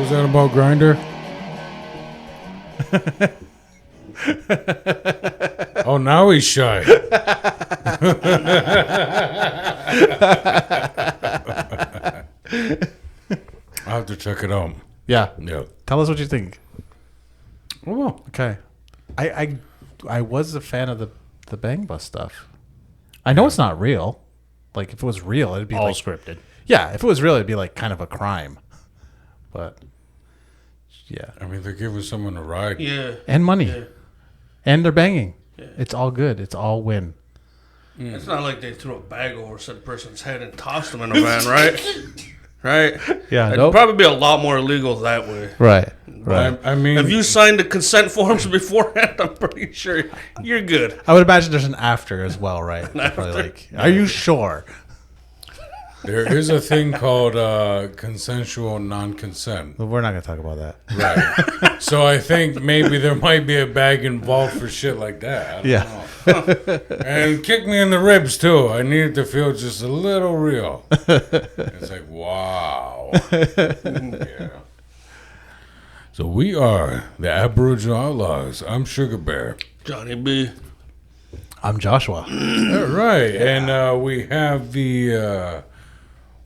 Was that about Grindr? Oh, now he's shy. I'll have to check it out. Yeah. Yeah. Tell us what you think. Oh, Okay. I was a fan of the Bang Bus stuff. I know it's not real. Like, if it was real, it'd be All like... scripted. Yeah, if it was real, it'd be like kind of a crime. But, yeah. I mean, they're giving someone a ride. Yeah. And money. Yeah. And they're banging. Yeah. It's all good. It's all win. It's not like they threw a bag over said person's head and tossed them in a van, right? Right? Yeah, It'd nope. probably be a lot more illegal that way. Right. Right. I mean, If you signed the consent forms beforehand, I'm pretty sure you're good. I would imagine there's an after as well, right? Probably like, are you sure? there is a thing called consensual non-consent. Well, we're not going to talk about that. Right. So I think maybe there might be a bag involved for shit like that. I don't know. And kick me in the ribs, too. I needed to feel just a little real. It's like, wow. Yeah. So we are the Aboriginal Outlaws. I'm Sugar Bear. Johnny B. I'm Joshua. All right. And we have the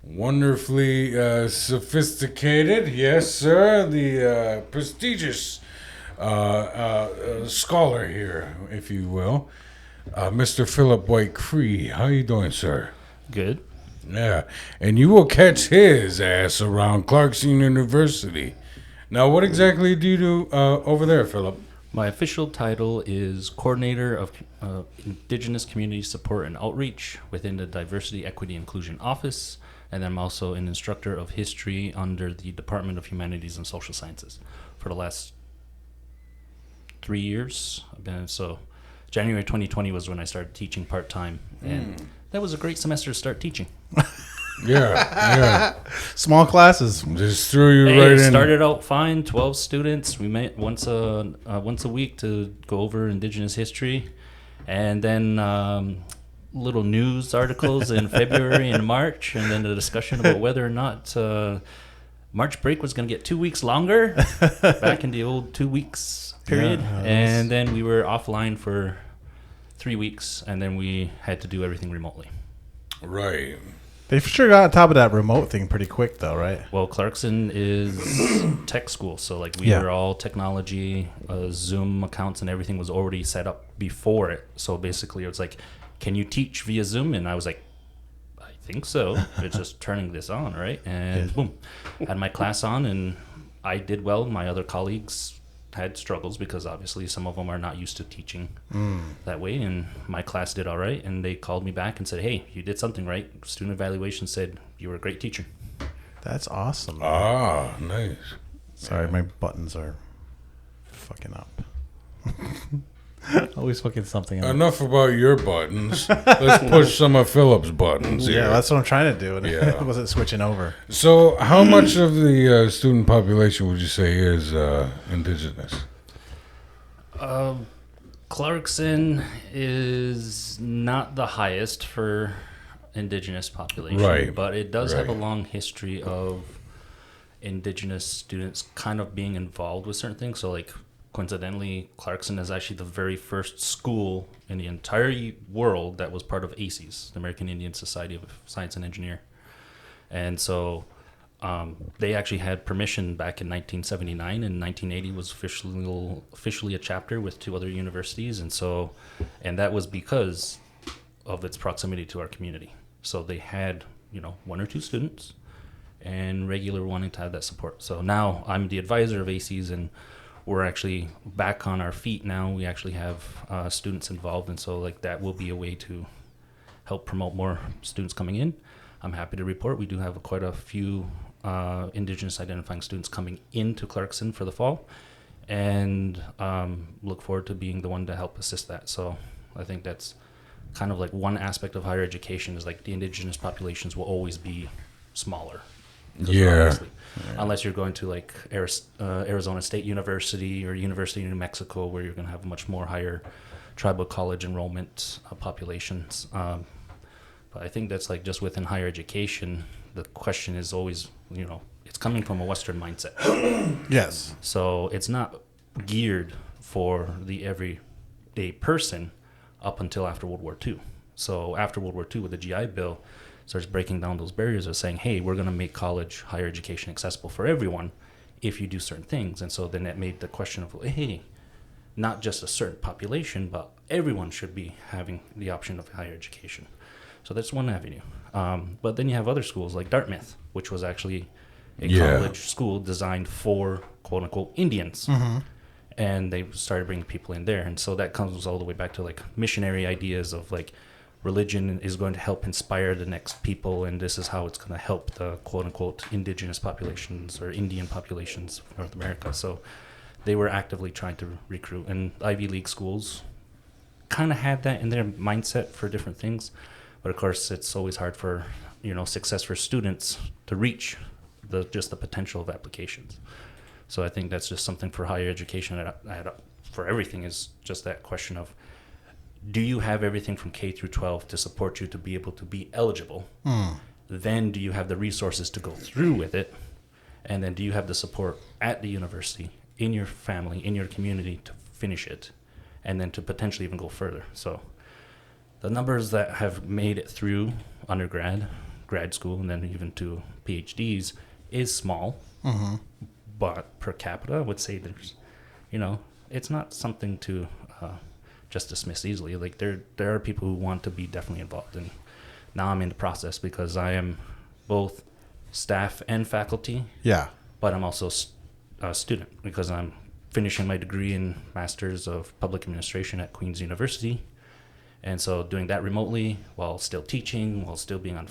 wonderfully sophisticated, yes, sir, the prestigious scholar here, if you will, Mr. Philip White Cree. How you doing, sir? Good. Yeah. And you will catch his ass around Clarkson University. Now, what exactly do you do over there, Philip? My official title is Coordinator of Indigenous Community Support and Outreach within the Diversity, Equity, Inclusion Office, and then I'm also an instructor of history under the Department of Humanities and Social Sciences for the last 3 years. So January 2020 was when I started teaching part-time, and that was a great semester to start teaching. Yeah. Small classes. Just threw you Hey, right it in. started out fine, 12 students. We met once a week to go over Indigenous history, and then little news articles in February and March, and then a discussion about whether or not March break was going to get 2 weeks longer, back in the old 2 weeks period. And then we were offline for 3 weeks, and then we had to do everything remotely. Right. They for sure got on top of that remote thing pretty quick, though, right? Well, Clarkson is tech school, so like we were all technology, Zoom accounts and everything was already set up before it. So basically, it was like, can you teach via Zoom? And I was like, I think so. It's just turning this on, right? And boom, had my class on, and I did well. My other colleagues had struggles because obviously some of them are not used to teaching that way, and my class did all right, and they called me back and said, hey, you did something right. Student evaluation said you were a great teacher. That's awesome. Ah, nice. Sorry, my buttons are fucking up. Always fucking something up. Enough about your buttons. Let's push some of Philip's buttons here. Yeah, that's what I'm trying to do. And Yeah. it wasn't switching over. So, how much of the student population would you say is indigenous? Clarkson is not the highest for indigenous population, Right. but it does have a Right. long history of indigenous students kind of being involved with certain things. So, like, coincidentally, Clarkson is actually the very first school in the entire world that was part of ACES, the American Indian Society of Science and Engineer. And so they actually had permission back in 1979, and 1980 was officially a chapter with 2 other universities. And that was because of its proximity to our community. So they had, 1 or 2 students and regular wanting to have that support. So now I'm the advisor of ACES, and we're actually back on our feet now. We actually have students involved, and so like that will be a way to help promote more students coming in. I'm happy to report we do have quite a few Indigenous identifying students coming into Clarkson for the fall, and look forward to being the one to help assist that. So I think that's kind of like one aspect of higher education is like the Indigenous populations will always be smaller. Yeah. Unless you're going to like Arizona State University or University of New Mexico, where you're going to have much more higher tribal college enrollment populations. But I think that's like just within higher education, the question is always, it's coming from a Western mindset. Yes. So it's not geared for the everyday person up until after World War II. So after World War II, with the GI Bill, starts breaking down those barriers of saying, hey, we're going to make college, higher education accessible for everyone if you do certain things. And so then that made the question of, hey, not just a certain population, but everyone should be having the option of higher education. So that's one avenue. But then you have other schools like Dartmouth, which was actually a college school designed for quote unquote Indians. Mm-hmm. And they started bringing people in there. And so that comes all the way back to like missionary ideas of like religion is going to help inspire the next people. And this is how it's going to help the quote unquote indigenous populations or Indian populations of North America. So they were actively trying to recruit. And Ivy League schools kind of had that in their mindset for different things. But of course, it's always hard for, success for students to reach the potential of applications. So I think that's just something for higher education for everything is just that question of, do you have everything from K through 12 to support you to be able to be eligible? Then do you have the resources to go through with it? And then do you have the support at the university, in your family, in your community to finish it? And then to potentially even go further. So the numbers that have made it through undergrad, grad school, and then even to PhDs is small. Mm-hmm. But per capita, I would say there's, it's not something to just dismiss easily. Like there are people who want to be definitely involved. And now I'm in the process because I am both staff and faculty. Yeah. But I'm also a student because I'm finishing my degree in Masters of Public Administration at Queen's University. And so doing that remotely while still teaching, while still being on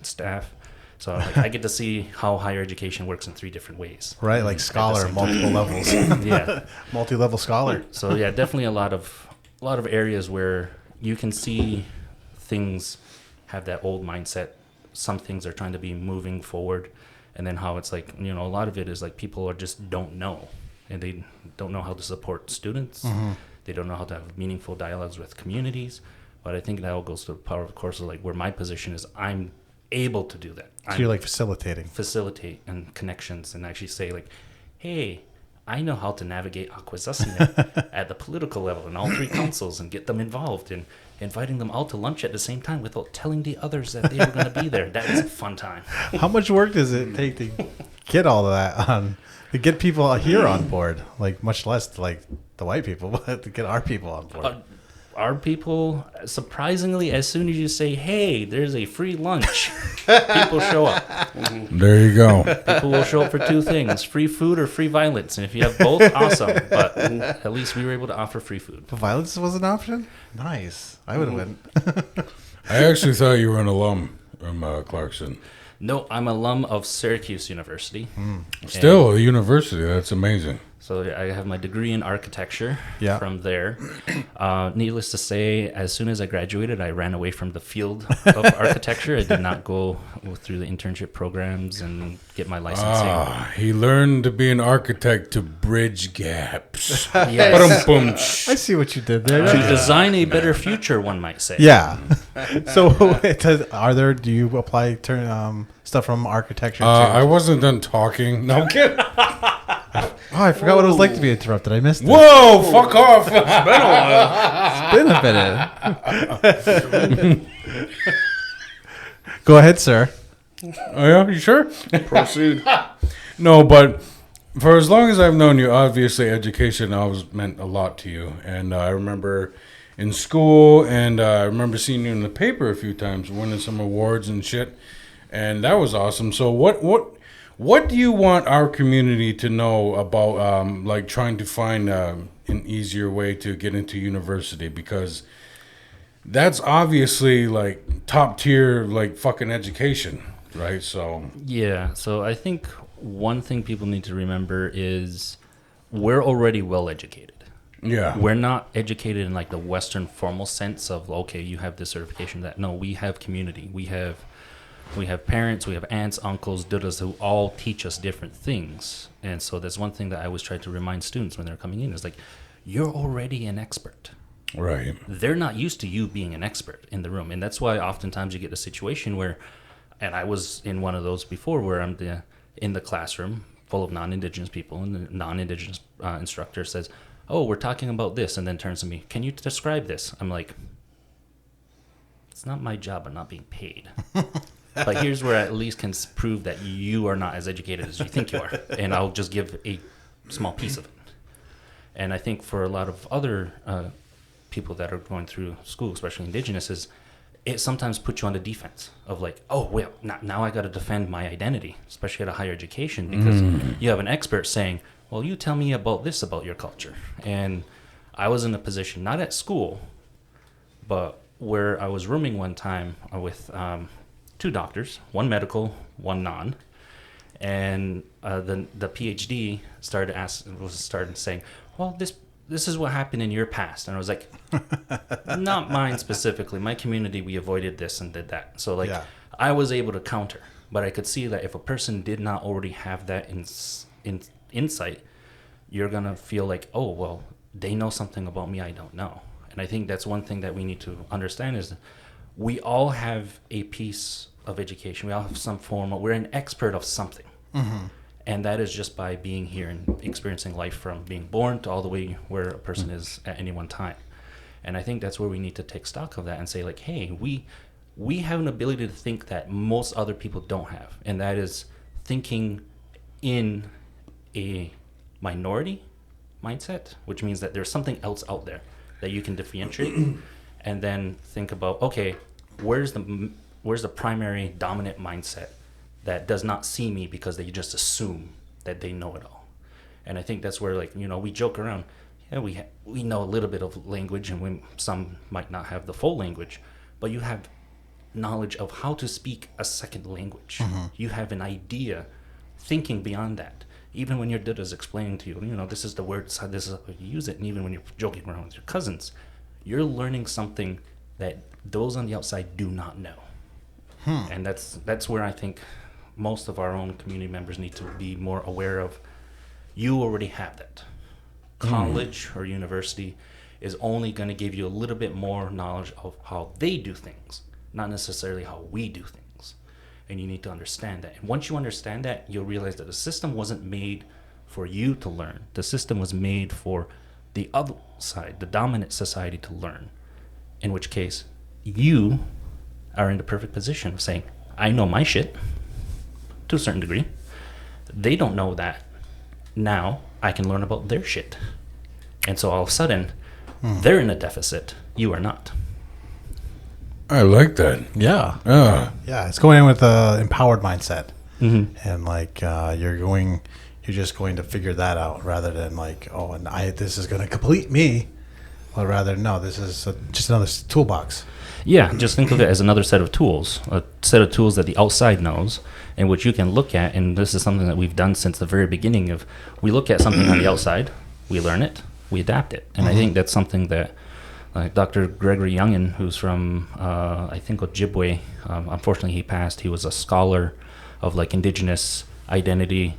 staff. So I get to see how higher education works in 3 different ways. Right, like scholar, multiple levels. Yeah. Multi-level scholar. So yeah, definitely a lot of areas where you can see things have that old mindset. Some things are trying to be moving forward. And then how it's like, a lot of it is like people just don't know. And they don't know how to support students. Mm-hmm. They don't know how to have meaningful dialogues with communities. But I think that all goes to the power of course of like where my position is I'm able to do that. So you're like facilitate and connections and actually say like, hey, I know how to navigate Akwesasne at the political level in all 3 councils and get them involved and inviting them all to lunch at the same time without telling the others that they were going to be there. That is a fun time. How much work does it take to get all of that to get people here on board? Like much less like the white people, but to get our people on board. Our people, surprisingly, as soon as you say, hey, there's a free lunch, people show up. Mm-hmm. There you go. People will show up for 2 things, free food or free violence. And if you have both, awesome. But at least we were able to offer free food. But violence was an option? Nice. I would have went. I actually thought you were an alum from Clarkson. No, I'm an alum of Syracuse University. Still a university. That's amazing. So I have my degree in architecture from there. Needless to say, as soon as I graduated, I ran away from the field of architecture. I did not go through the internship programs and get my licensing. He learned to be an architect to bridge gaps. Yes. I see what you did there. To design a better future, one might say. Yeah. So do you apply stuff from architecture? I wasn't done talking. No, I'm kidding. Oh, I forgot what it was like to be interrupted. I missed it. Whoa, fuck off. It's been a while. It's been a minute. Go ahead, sir. Oh, yeah? You sure? Proceed. No, but for as long as I've known you, obviously education always meant a lot to you. And I remember in school, and I remember seeing you in the paper a few times, winning some awards and shit. And that was awesome. So what do you want our community to know about, like, trying to find an easier way to get into university? Because that's obviously, like, top tier, like, fucking education, right? So yeah. So I think one thing people need to remember is we're already well educated. Yeah. We're not educated in, like, the Western formal sense of, okay, you have this certification. That no, we have community. We have parents, we have aunts, uncles, dudas who all teach us different things. And so that's one thing that I always try to remind students when they're coming in is like, you're already an expert. Right. They're not used to you being an expert in the room. And that's why oftentimes you get a situation where, and I was in one of those before, where I'm in the classroom full of non-Indigenous people, and the non-Indigenous instructor says, oh, we're talking about this, and then turns to me, can you describe this? I'm like, it's not my job. I'm not being paid. But here's where I at least can prove that you are not as educated as you think you are. And I'll just give a small piece of it. And I think for a lot of other people that are going through school, especially Indigenous, is it sometimes puts you on the defense of like, oh, well, now I got to defend my identity, especially at a higher education, because you have an expert saying, well, you tell me about this about your culture. And I was in a position, not at school, but where I was rooming one time with 2 doctors, one medical, one non. And the PhD started saying, well, this is what happened in your past. And I was like, not mine specifically. My community, we avoided this and did that. So like, I was able to counter, but I could see that if a person did not already have that insight, you're going to feel like, oh, well, they know something about me I don't know. And I think that's one thing that we need to understand is we all have a piece of education. We all have some form we're an expert of something. And that is just by being here and experiencing life from being born to all the way where a person is at any one time. And I think that's where we need to take stock of that and say like, hey, we have an ability to think that most other people don't have. And that is thinking in a minority mindset, which means that there's something else out there that you can differentiate and then think about, okay, where's the primary dominant mindset that does not see me because they just assume that they know it all. And I think that's where, like, we joke around, we know a little bit of language, and some might not have the full language, but you have knowledge of how to speak a second language. You have an idea, thinking beyond that. Even when your dad is explaining to you, this is the word, this is how you use it, and even when you're joking around with your cousins, you're learning something that those on the outside do not know. And that's where I think most of our own community members need to be more aware of. You already have that. College or university is only going to give you a little bit more knowledge of how they do things, not necessarily how we do things. And you need to understand that. And once you understand that, you'll realize that the system wasn't made for you to learn. The system was made for the other side, the dominant society, to learn. In which case, you are in the perfect position of saying, I know my shit to a certain degree. They don't know that. Now I can learn about their shit. And so all of a sudden, they're in a deficit. You are not. I like that. Yeah. Yeah, it's going in with an empowered mindset. And like you're just going to figure that out rather than like, oh, and this is going to complete me. But rather, no, this is just another toolbox. Yeah, just think of it as another set of tools, a set of tools that the outside knows and which you can look at. And this is something that we've done since the very beginning of, we look at something on the outside, we learn it, we adapt it. And I think that's something that Dr. Gregory Youngin, who's from, I think, Ojibwe, unfortunately he passed. He was a scholar of like indigenous identity,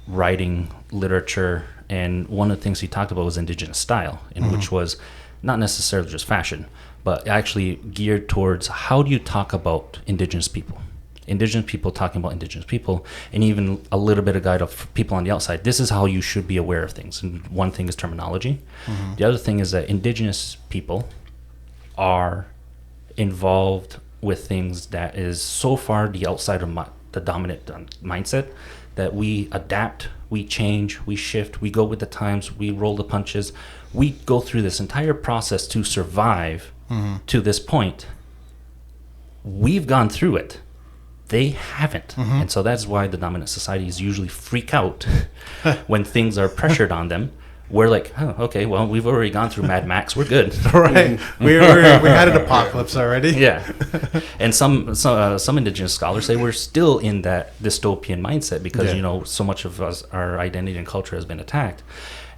writing, literature. And one of the things he talked about was indigenous style, in which was not necessarily just fashion, but actually geared towards how do you talk about indigenous people talking about indigenous people, and even a little bit of guide of people on the outside. This is how you should be aware of things. And one thing is terminology. The other thing is that indigenous people are involved with things that is so far the outside of the dominant mindset that we adapt, we change, we shift, we go with the times, we roll the punches. We go through this entire process to survive to this point. We've gone through it. They haven't. And so that's why the dominant societies usually freak out when things are pressured on them. We're like, oh, okay, well, we've already gone through Mad Max. We're good. Right. we had an apocalypse already. Yeah. And some indigenous scholars say we're still in that dystopian mindset because, so much of our identity and culture has been attacked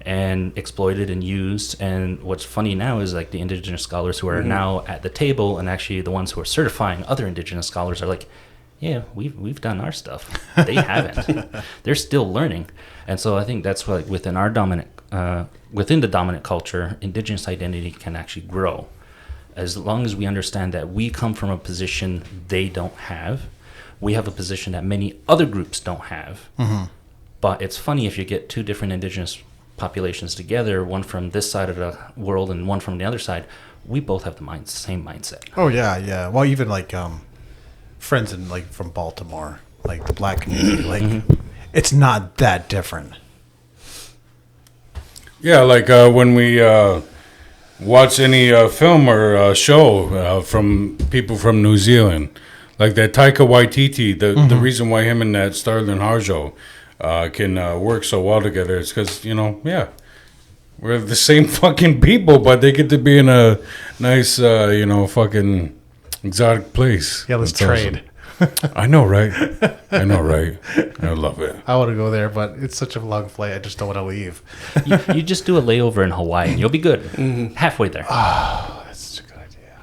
and exploited and used. And what's funny now is like the indigenous scholars who are now at the table, and actually the ones who are certifying other indigenous scholars are like, yeah, we've done our stuff. They haven't. They're still learning. And so I think that's why within our dominant within the dominant culture, indigenous identity can actually grow. As long as we understand that we come from a position they don't have, we have a position that many other groups don't have. But it's funny if you get two different indigenous populations together, one from this side of the world and one from the other side, we both have the same mindset. Oh yeah. Well, even like friends in like from Baltimore, like the black community, like it's not that different. Yeah, like when we watch any film or show from people from New Zealand, like that Taika Waititi, the reason why him and that Sterling Harjo can work so well together is because, we're the same fucking people, but they get to be in a nice, fucking exotic place. Yeah, let's trade. Awesome. I know, right? I love it. I want to go there, but it's such a long flight. I just don't want to leave. You just do a layover in Hawaii and you'll be good. Halfway there. Oh, that's such a good idea.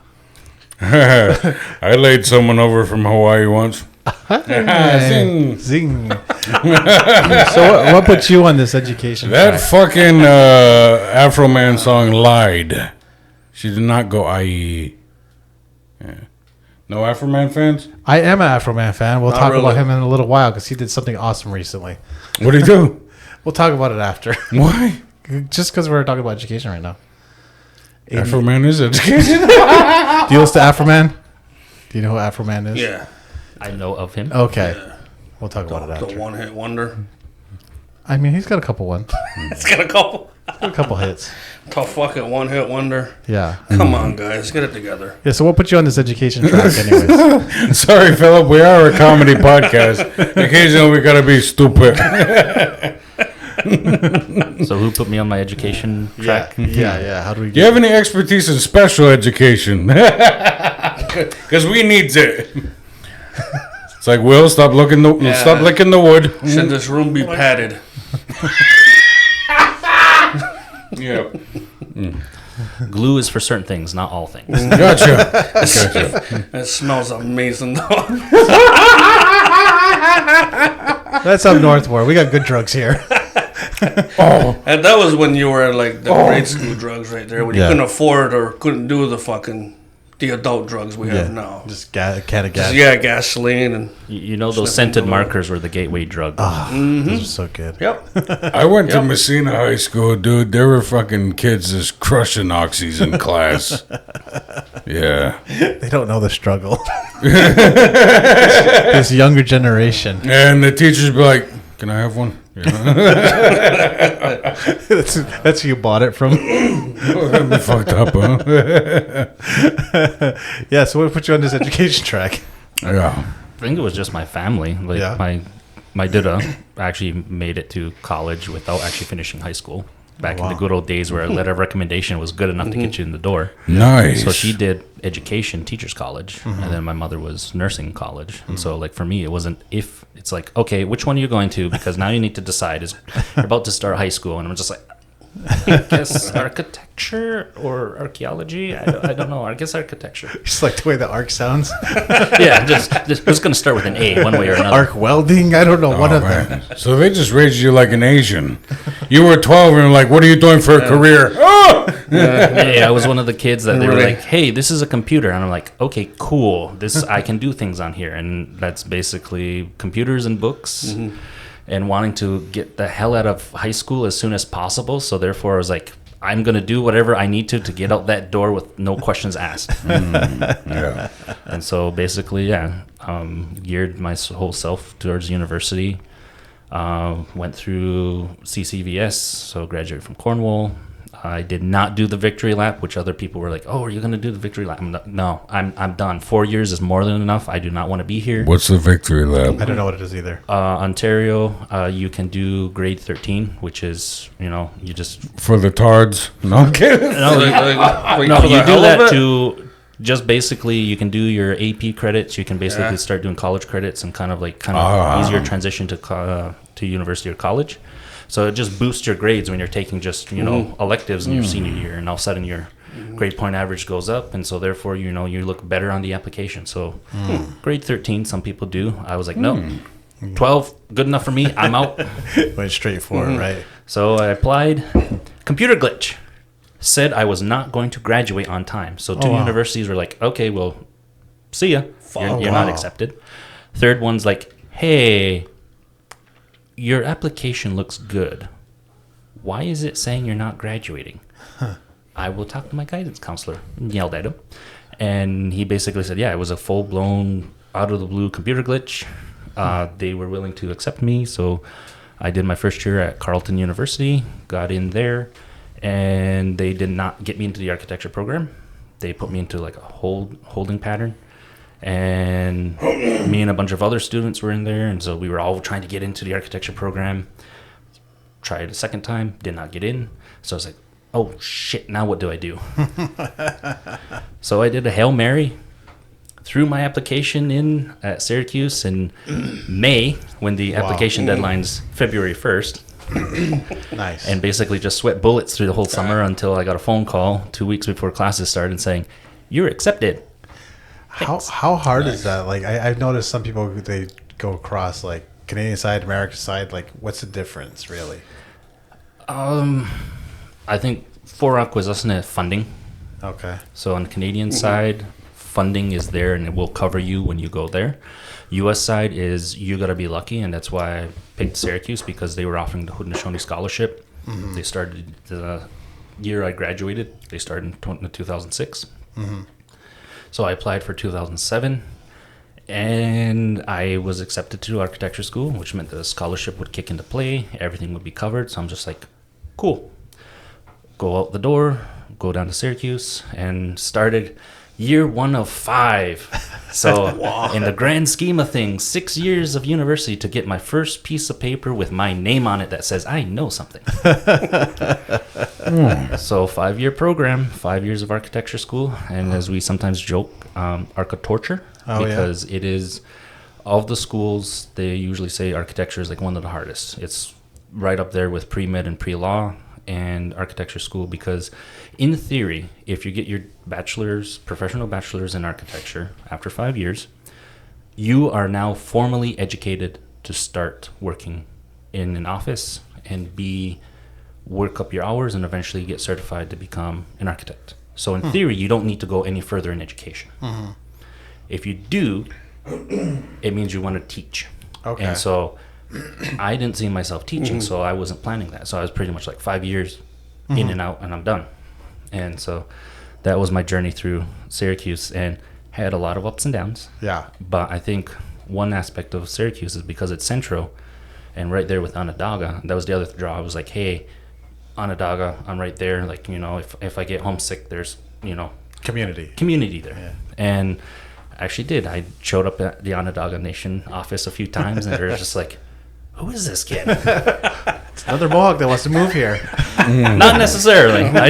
I laid someone over from Hawaii once. Zing. Zing. So what put you on this education That track? fucking Afro Man song lied. She did not go IE. Yeah. No Afro Man fans? I am an Afro Man fan. We'll Not talk really. about him in a little while because he did something awesome recently. What do you do? We'll talk about it after. Why? Just because we're talking about education right now. Afro Man is education. Do you listen to Afro Man? Do you know who Afro Man is? Yeah. I know of him. Okay. Yeah. We'll talk about it The after. one-hit wonder. I mean, he's got a couple ones. It's got a couple. A couple hits. Tough fucking one-hit wonder. Yeah. Come on, guys. Get it together. Yeah, so what put you on this education track anyways? Sorry, Philip. We are a comedy podcast. Occasionally, we gotta be stupid. So who put me on my education track? Yeah. How do we Do you have any expertise in special education? Because we needs it. It's like, Will, stop licking the wood. Should this room be padded? Yeah. Glue is for certain things, not all things. Gotcha. It smells amazing, though. That's up north where we got good drugs here. And that was when you were like the grade school drugs right there, when you Yeah. couldn't afford or couldn't do the adult drugs we have now. Just a can of gas. Yeah, gasoline and You know those scented markers were the gateway drug. Those are so good. yep. I went to Messina High School, dude. There were fucking kids just crushing oxys in class. Yeah. They don't know the struggle. This younger generation. And the teachers be like, can I have one? Yeah. That's who you bought it from. That'd be fucked up, huh? Yeah, so what put you on this education track? Yeah. I think it was just my family. Like Yeah. my dada actually made it to college without actually finishing high school. Back in the Wow. good old days where a letter of recommendation was good enough to get you in the door. Nice. So she did education, teacher's college, and then my mother was nursing college. And so, like, for me, it wasn't if. It's like, okay, which one are you going to? Because now you need to decide. Is you're about to start high school, and I'm just like, I guess architecture or archaeology. I don't know. I guess architecture. Just like the way the arc sounds. Yeah, just it's going to start with an A, one way or another. Arc welding? I don't know. One Oh, of them. man. So they just raised you like an Asian. You were 12 and you're like, what are you doing for a career? Oh! Yeah, I was one of the kids that they were Really? like, "Hey, this is a computer," and I'm like, "Okay, cool. This I can do things on here," and that's basically computers and books, and wanting to get the hell out of high school as soon as possible. So therefore, I was like, "I'm gonna do whatever I need to get out that door with no questions asked." Yeah. And so basically, geared my whole self towards university. Went through CCVS, so graduated from Cornwall. I did not do the victory lap, which other people were like, "Oh, are you going to do the victory lap?" I'm done. 4 years is more than enough. I do not want to be here. What's the victory lab? I don't know what it is either. Ontario, you can do grade 13, which is, you just For the tards? No, I'm kidding. no, you do that to just basically you can do your AP credits. You can basically start doing college credits and kind of easier transition to university or college. So it just boosts your grades when you're taking just electives in your senior year, and all of a sudden your grade point average goes up, and so therefore you look better on the application. So grade 13, some people do. I was like, no, 12, good enough for me. I'm out. Went straight for it, right? So I applied, Computer glitch. Said I was not going to graduate on time. So two universities were like, okay, well, see ya. You're not accepted. Third one's like, hey, your application looks good. Why is it saying you're not graduating? I will talk to my guidance counselor. Yelled at him. And he basically said, yeah, it was a full-blown, out-of-the-blue computer glitch. They were willing to accept me, so I did my first year at Carleton University, got in there, and they did not get me into the architecture program. They put me into like a holding pattern, and me and a bunch of other students were in there, and so we were all trying to get into the architecture program. Tried a second time, did not get in, so I was like, oh shit, now what do I do? So I did a Hail Mary, threw my application in at Syracuse in May, when the application deadline's February 1st. Nice. And basically just sweat bullets through the whole summer until I got a phone call 2 weeks before classes started saying, you're accepted. How hard is that? Like, I've noticed some people, they go across, like, Canadian side, American side. Like, what's the difference, really? I think for Akwesasne, funding. Okay. So on the Canadian side, funding is there and it will cover you when you go there. U.S. side is you got to be lucky, and that's why I picked Syracuse, because they were offering the Haudenosaunee Scholarship. They started the year I graduated. They started in 2006. So I applied for 2007, and I was accepted to architecture school, which meant the scholarship would kick into play. Everything would be covered. So I'm just like, cool. Go out the door, go down to Syracuse, and started year 1 of 5. So in the grand scheme of things, 6 years of university to get my first piece of paper with my name on it that says I know something. So 5-year program, 5 years of architecture school, and as we sometimes joke, architorture, because it is, of the schools, they usually say architecture is like one of the hardest. It's right up there with pre-med and pre-law and architecture school, because in theory, if you get your professional bachelor's in architecture after 5 years, you are now formally educated to start working in an office and work up your hours and eventually get certified to become an architect. So in theory, you don't need to go any further in education. If you do, it means you want to teach. Okay. And so I didn't see myself teaching, so I wasn't planning that. So I was pretty much like 5 years in and out, and I'm done. And so that was my journey through Syracuse, and had a lot of ups and downs. Yeah. But I think one aspect of Syracuse is because it's central, and right there with Onondaga, that was the other draw. I was like, hey, Onondaga, I'm right there. Like, you know, if I get homesick, there's, you know, community there. Yeah. And I actually did. I showed up at the Onondaga Nation office a few times, and they were just like, who is this kid? It's another Mohawk that wants to move here. Not necessarily. I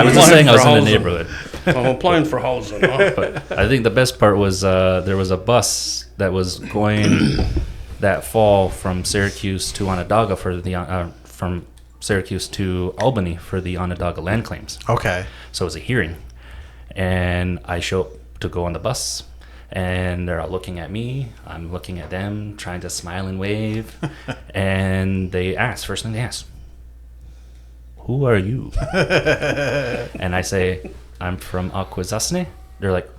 was just saying I was in the neighborhood. I'm applying for housing. Huh? But I think the best part was there was a bus that was going that fall from Syracuse to Onondaga from Syracuse to Albany for the Onondaga land claims. Okay. So it was a hearing, and I show up to go on the bus, and they're all looking at me. I'm looking at them, trying to smile and wave. And first thing they ask, who are you? And I say, I'm from Akwesasne. They're like,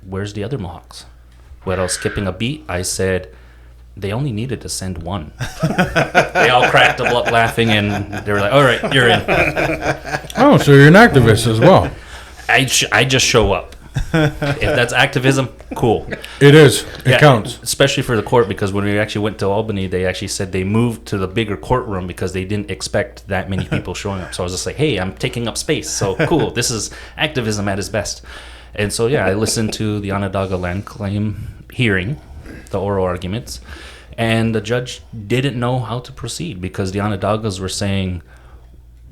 where's the other Mohawks? Without skipping a beat, I said, they only needed to send one. They all cracked up laughing, and they were like, all right, you're in. Oh, so you're an activist as well. I just show up. If that's activism, cool. It is. It counts. Especially for the court, because when we actually went to Albany, they actually said they moved to the bigger courtroom because they didn't expect that many people showing up. So I was just like, hey, I'm taking up space. So cool. This is activism at its best. And so, yeah, I listened to the Onondaga land claim hearing, the oral arguments, and the judge didn't know how to proceed because the Onondagas were saying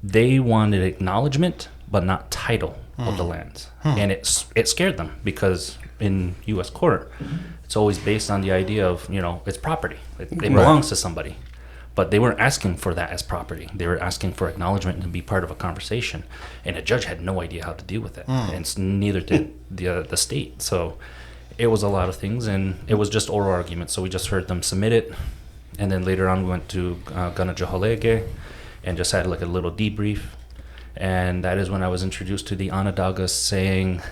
they wanted acknowledgement but not title of the lands. And it scared them because in U.S. court, it's always based on the idea of, you know, it's property. It belongs to somebody. But they weren't asking for that as property. They were asking for acknowledgement and be part of a conversation. And the judge had no idea how to deal with it. And neither did the state. So it was a lot of things, and it was just oral arguments. So we just heard them submit it. And then later on we went to Ganajaholege, and just had like a little debrief. And that is when I was introduced to the Onondaga saying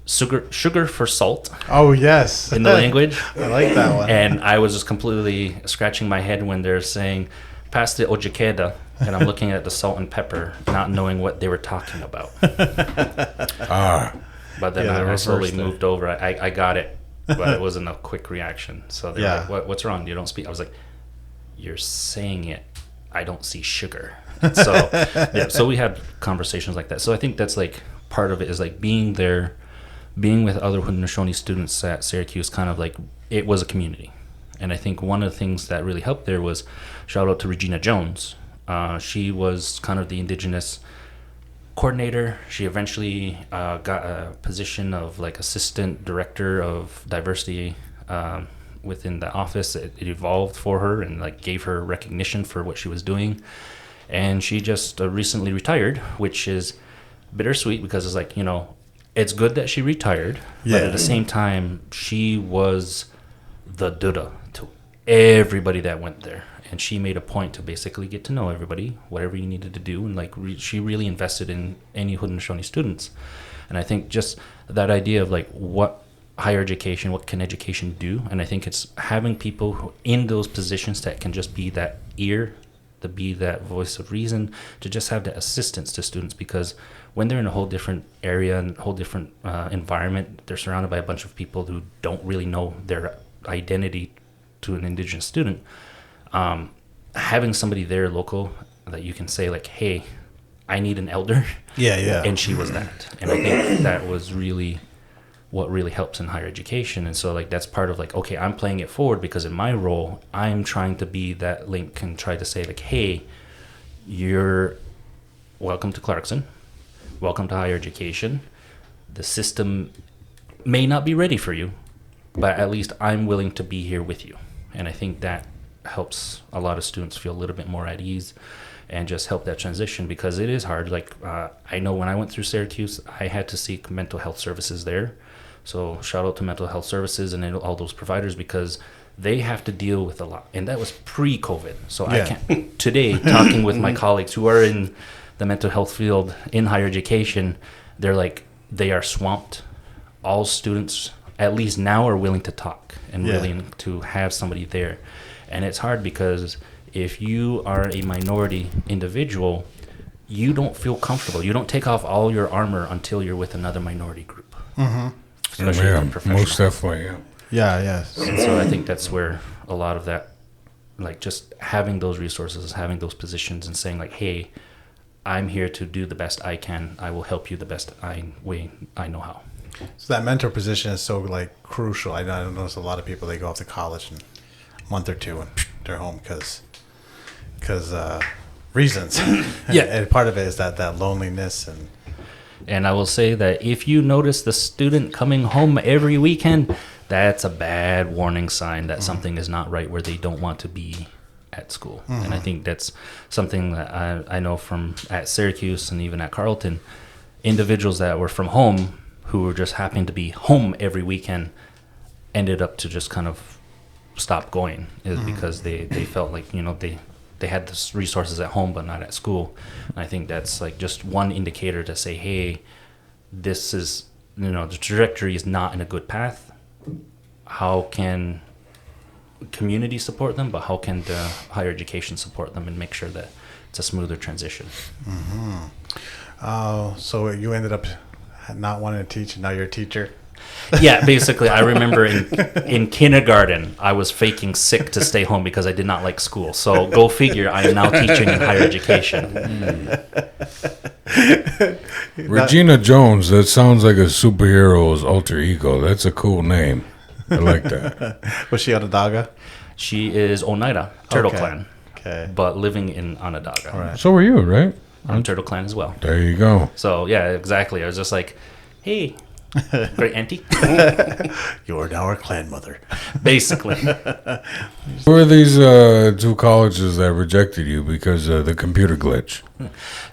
sugar for salt. Oh, yes. In the language. I like that one. And I was just completely scratching my head when they're saying, pass the ojikeda. And I'm looking at the salt and pepper, not knowing what they were talking about. But then I slowly moved over. I got it, but it wasn't a quick reaction. So they're like, what's wrong? You don't speak? I was like, you're saying it. I don't see sugar. So, so we had conversations like that. So I think that's like part of it is like being there, being with other Haudenosaunee students at Syracuse, kind of like it was a community. And I think one of the things that really helped there was shout out to Regina Jones. She was kind of the Indigenous coordinator. She eventually got a position of like assistant director of diversity within the office. It evolved for her and like gave her recognition for what she was doing. And she just recently retired, which is bittersweet because it's like, it's good that she retired, but at the same time, she was the Duda to everybody that went there. And she made a point to basically get to know everybody, whatever you needed to do. And like she really invested in any Haudenosaunee students. And I think just that idea of like what higher education, what can education do? And I think it's having people who in those positions that can just be that ear, to be that voice of reason, to just have that assistance to students, because when they're in a whole different area and a whole different environment, they're surrounded by a bunch of people who don't really know their identity to an Indigenous student. Having somebody there local that you can say like, hey, I need an elder. Yeah. And she was that. And I think that was really what really helps in higher education. And so like that's part of like, okay, I'm playing it forward because in my role, I'm trying to be that link and try to say like, hey, you're welcome to Clarkson. Welcome to higher education. The system may not be ready for you, but at least I'm willing to be here with you. And I think that helps a lot of students feel a little bit more at ease and just help that transition, because it is hard. Like I know when I went through Syracuse, I had to seek mental health services there. So shout out to mental health services and all those providers, because they have to deal with a lot. And that was pre-COVID. So I can't today talking with my colleagues who are in the mental health field in higher education, they're like, they are swamped. All students, at least now, are willing to talk and willing to have somebody there. And it's hard because if you are a minority individual, you don't feel comfortable. You don't take off all your armor until you're with another minority group. Mm-hmm. Most definitely, Yeah. And so I think that's where a lot of that, like just having those resources, having those positions and saying like, hey, I'm here to do the best I can. I will help you the best way I know how. So that mentor position is so like crucial. I notice a lot of people, they go off to college in a month or two and they're home because reasons. And part of it is that loneliness. And I will say that if you notice the student coming home every weekend, that's a bad warning sign that something is not right, where they don't want to be at school. And I think that's something that I know from at Syracuse and even at Carleton, individuals that were from home who were just happening to be home every weekend ended up to just kind of stop going, is because they felt like, they had the resources at home but not at school. And I think that's like just one indicator to say, hey, this is, the trajectory is not in a good path. How can community support them, but how can the higher education support them and make sure that it's a smoother transition? So you ended up not wanting to teach, and now you're a teacher? Yeah, basically, I remember in kindergarten, I was faking sick to stay home because I did not like school. So go figure, I am now teaching in higher education. Regina Jones, that sounds like a superhero's alter ego. That's a cool name. I like that. Was she Onondaga? She is Oneida, Turtle Clan. Okay. But living in Onondaga. All right. So were you, right? I'm Turtle Clan as well. There you go. So, yeah, exactly. I was just like, hey, great auntie. You are now our clan mother. Basically. Who are these two colleges that rejected you because of the computer glitch?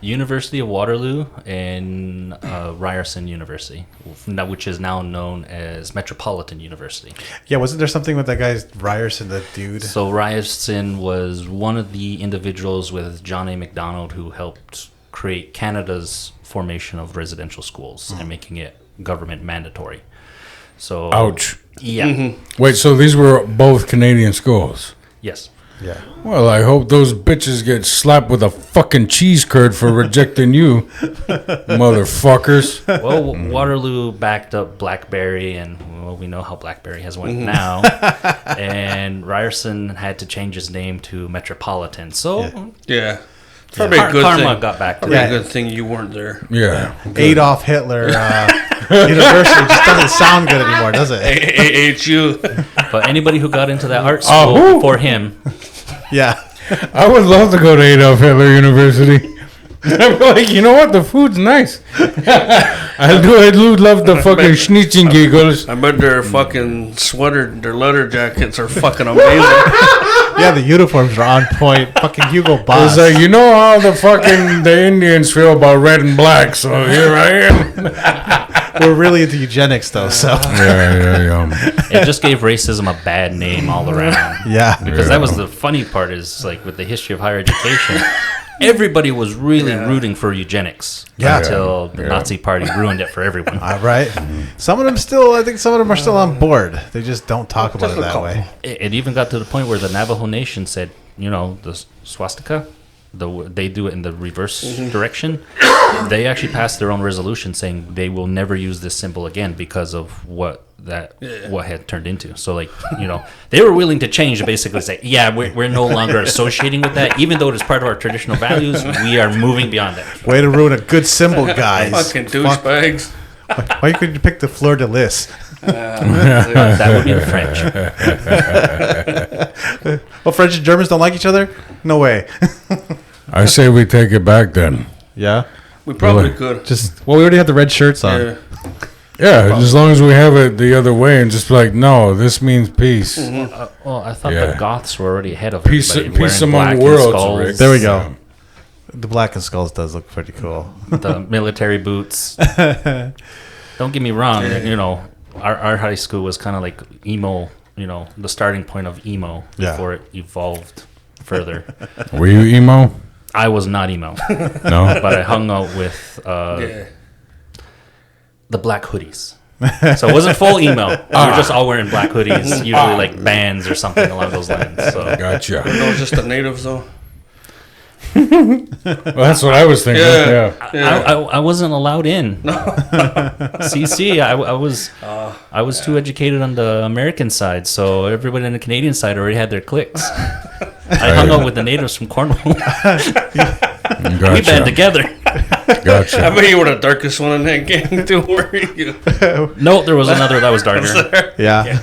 University of Waterloo and Ryerson University, which is now known as Metropolitan University. Yeah, wasn't there something with that guy Ryerson, the dude? So Ryerson was one of the individuals with John A. Macdonald who helped create Canada's formation of residential schools and making it government mandatory. So, Ouch. Yeah. Wait, so these were both Canadian schools? Yes. Yeah. Well, I hope those bitches get slapped with a fucking cheese curd for rejecting you, motherfuckers. Well, Waterloo backed up BlackBerry, and well, we know how BlackBerry has went now. And Ryerson had to change his name to Metropolitan. So Yeah. Probably a good karma thing. got back to Probably that. a good thing you weren't there. Yeah. Adolf Hitler University just doesn't sound good anymore, does it? AHU. But anybody who got into that art school before him, Yeah. I would love to go to Adolf Hitler University. I'm like, you know what? The food's nice. I do love the fucking Schnitzengigels. I bet their fucking their leather jackets are fucking amazing. Yeah, the uniforms are on point. Fucking Hugo Boss. It's like, you know how the Indians feel about red and black, so here I am. We're really into eugenics, though, so. Yeah. it just gave racism a bad name all around. Yeah. Because that was the funny part is, like, with the history of higher education, everybody was really rooting for eugenics until the Nazi party ruined it for everyone. All right. Some of them I think some of them are still on board. They just don't talk about it that way. It even got to the point where the Navajo Nation said, you know, the swastika, they do it in the reverse direction. They actually passed their own resolution saying they will never use this symbol again because of what had turned into. So, like, you know, they were willing to change to basically say, yeah, we're no longer associating with that, even though it is part of our traditional values. We are moving beyond that. Way to ruin a good symbol, guys. Fucking douchebags. Why couldn't you pick the fleur de lis? That would be the French. Well, French and Germans don't like each other? No way. I say we take it back then. Yeah. We probably Really? could. We already have the red shirts on. Yeah. Yeah, as long as we have it the other way and just be like, no, this means peace. Well, I thought Yeah. the Goths were already ahead of Peace everybody, among wearing black and worlds, skulls, Rick. There we go. The black and skulls does look pretty cool. the military boots. Don't get me wrong, you know, our high school was kind of like emo, you know, the starting point of emo before it evolved further. Were you emo? I was not emo, No? but I hung out with the black hoodies. So it wasn't full emo. We were just all wearing black hoodies, usually like bands or something along those lines. So Gotcha. No, just the natives though. Well, that's what I was thinking. Yeah. Yeah. I wasn't allowed in. CC, I was too educated on the American side, so everybody on the Canadian side already had their cliques. I hung out with the natives from Cornwall. Gotcha. We band together. Gotcha. I bet you were the darkest one in that gang too, were you? No, there was another that was darker. Yeah.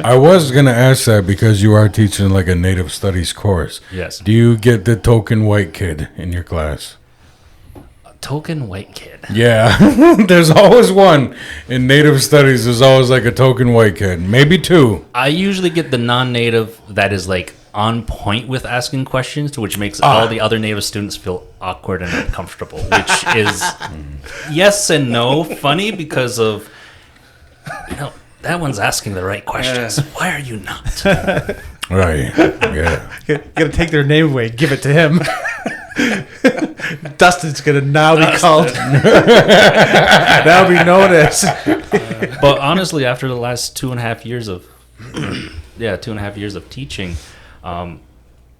I was going to ask that because you are teaching like a native studies course. Yes. Do you get the token white kid in your class? Token white kid. Yeah. There's always one. In native studies, there's always like a token white kid. Maybe two. I usually get the non-native that is like on point with asking questions, which makes all the other native students feel awkward and uncomfortable, which is yes and no. Funny because of, you know, that one's asking the right questions. Why are you not? Right. Yeah. You gotta take their name away, give it to him. Dustin's gonna now be called. Now be known as. But honestly, after the last 2.5 years of 2.5 years of teaching,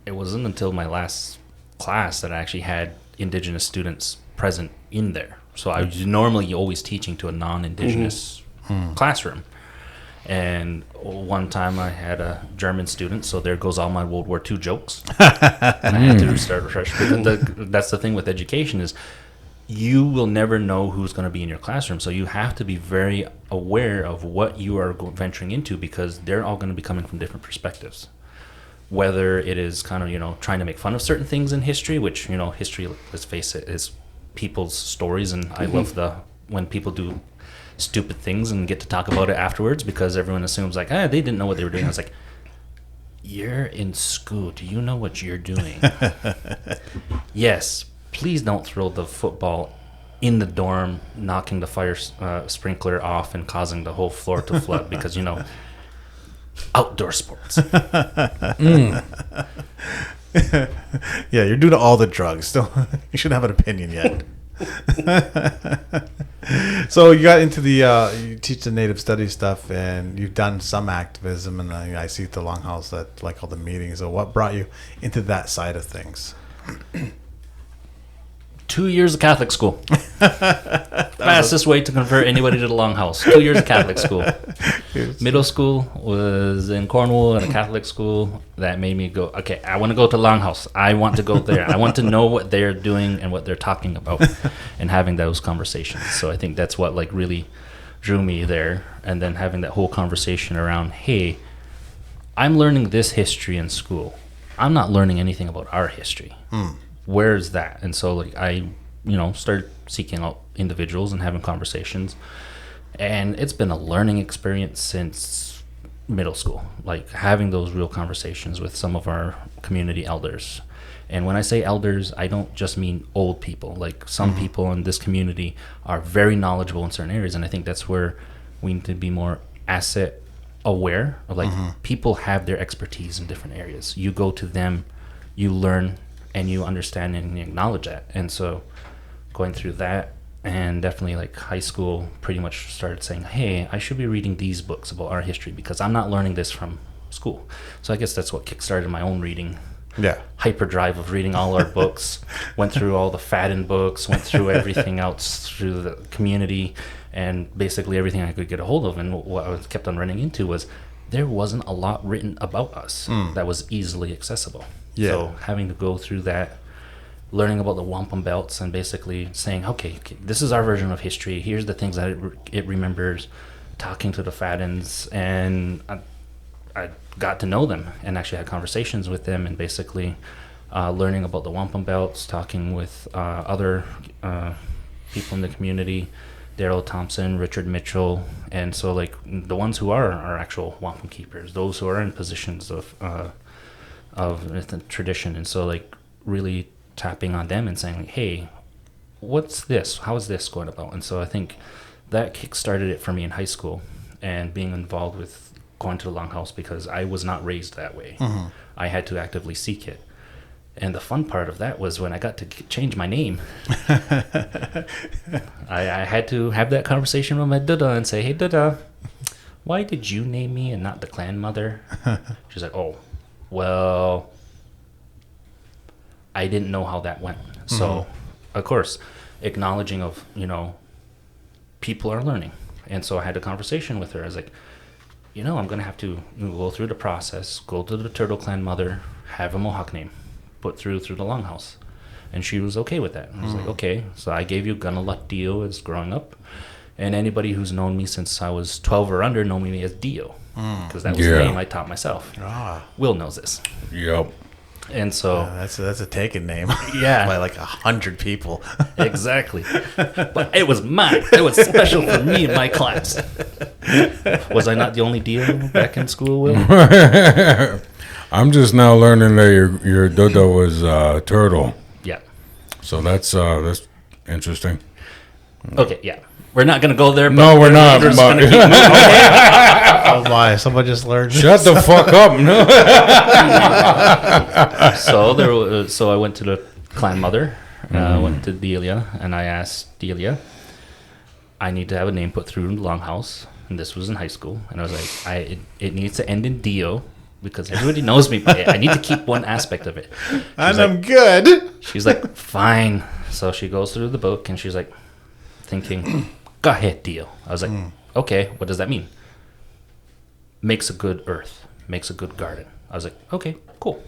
it wasn't until my last class that I actually had Indigenous students present in there. So I was normally always teaching to a non-Indigenous classroom. And one time I had a German student, so there goes all my World War II jokes. And I had to restart afresh. But that's the thing with education is you will never know who's going to be in your classroom. So you have to be very aware of what you are venturing into because they're all going to be coming from different perspectives. Whether it is kind of, you know, trying to make fun of certain things in history, which, you know, history, let's face it, is people's stories. And I love when people do stupid things and get to talk about it afterwards because everyone assumes like, they didn't know what they were doing. I was like, you're in school. Do you know what you're doing? Yes. Please don't throw the football in the dorm, knocking the fire sprinkler off and causing the whole floor to flood because, outdoor sports. Yeah, you're doing all the drugs. Still, you shouldn't have an opinion yet. So you got into you teach the Native Studies stuff, and you've done some activism, and I see at the Longhouse that like all the meetings. So what brought you into that side of things? 2 years of Catholic school. Fastest way to convert anybody to the Longhouse. 2 years of Catholic school. Middle school was in Cornwall at a Catholic school. That made me go, okay, I want to go to Longhouse. I want to go there. I want to know what they're doing and what they're talking about and having those conversations. So I think that's what like really drew me there. And then having that whole conversation around, hey, I'm learning this history in school. I'm not learning anything about our history. Where's that? And so like I, started seeking out individuals and having conversations. And it's been a learning experience since middle school, like having those real conversations with some of our community elders. And when I say elders, I don't just mean old people. Like some people in this community are very knowledgeable in certain areas. And I think that's where we need to be more asset aware of like people have their expertise in different areas. You go to them, you learn, and you understand and you acknowledge that. And so going through that, and definitely like high school pretty much started saying, hey, I should be reading these books about our history because I'm not learning this from school. So I guess that's what kickstarted my own reading hyperdrive of reading all our books. Went through all the Fadden books, went through everything else through the community, and basically everything I could get a hold of. And what I kept on running into was there wasn't a lot written about us that was easily accessible. So having to go through that, learning about the wampum belts and basically saying, okay, this is our version of history. Here's the things that it remembers, talking to the Faddens. And I got to know them and actually had conversations with them and basically learning about the wampum belts, talking with other people in the community, Daryl Thompson, Richard Mitchell. And so like the ones who are actual wampum keepers, those who are in positions of the tradition. And so like really tapping on them and saying like, hey, what's this? How is this going about? And so I think that kick-started it for me in high school and being involved with going to the Longhouse because I was not raised that way. I had to actively seek it. And the fun part of that was when I got to change my name. I had to have that conversation with my dada and say, hey, dada, why did you name me and not the clan mother? She's like, oh, well, I didn't know how that went. So, of course, acknowledging of, people are learning. And so I had a conversation with her. I was like, I'm going to have to go through the process, go to the Turtle Clan mother, have a Mohawk name, put through the Longhouse. And she was okay with that. I was like, okay. So I gave you Gunaluck Dio as growing up. And anybody who's known me since I was 12 or under know me as Dio. Because that was the name I taught myself. Will knows this. Yep. And so that's a taken name. Yeah. By like 100 people. Exactly. But it was mine. It was special for me in my class. Was I not the only Dio back in school, Will? I'm just now learning that your dodo was turtle. Yeah. So that's interesting. Okay, yeah. We're not going to go there. But no, we're not. Oh my! Someone just learned. Shut the fuck up! No. So I went to the clan mother. Went to Delia, and I asked Delia, I need to have a name put through the Longhouse, and this was in high school. And I was like, it needs to end in Dio because everybody knows me. But I need to keep one aspect of it. I'm good. She's like, fine. So she goes through the book, and she's like, thinking, go ahead, Dio. I was like, okay, what does that mean? Makes a good earth, makes a good garden. I was like, okay, cool.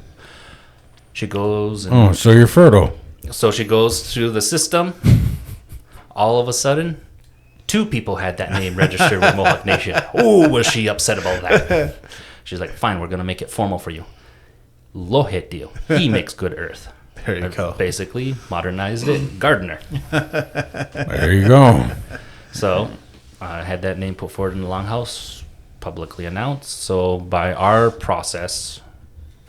She goes and so you're fertile. So she goes through the system. All of a sudden, 2 people had that name registered with Mohawk Nation. Oh, was she upset about that? She's like, fine, we're going to make it formal for you. Lohet Dio. He makes good earth. There you go. Basically, modernized it. Gardener. There you go. So I had that name put forward in the Longhouse, publicly announced. So by our process,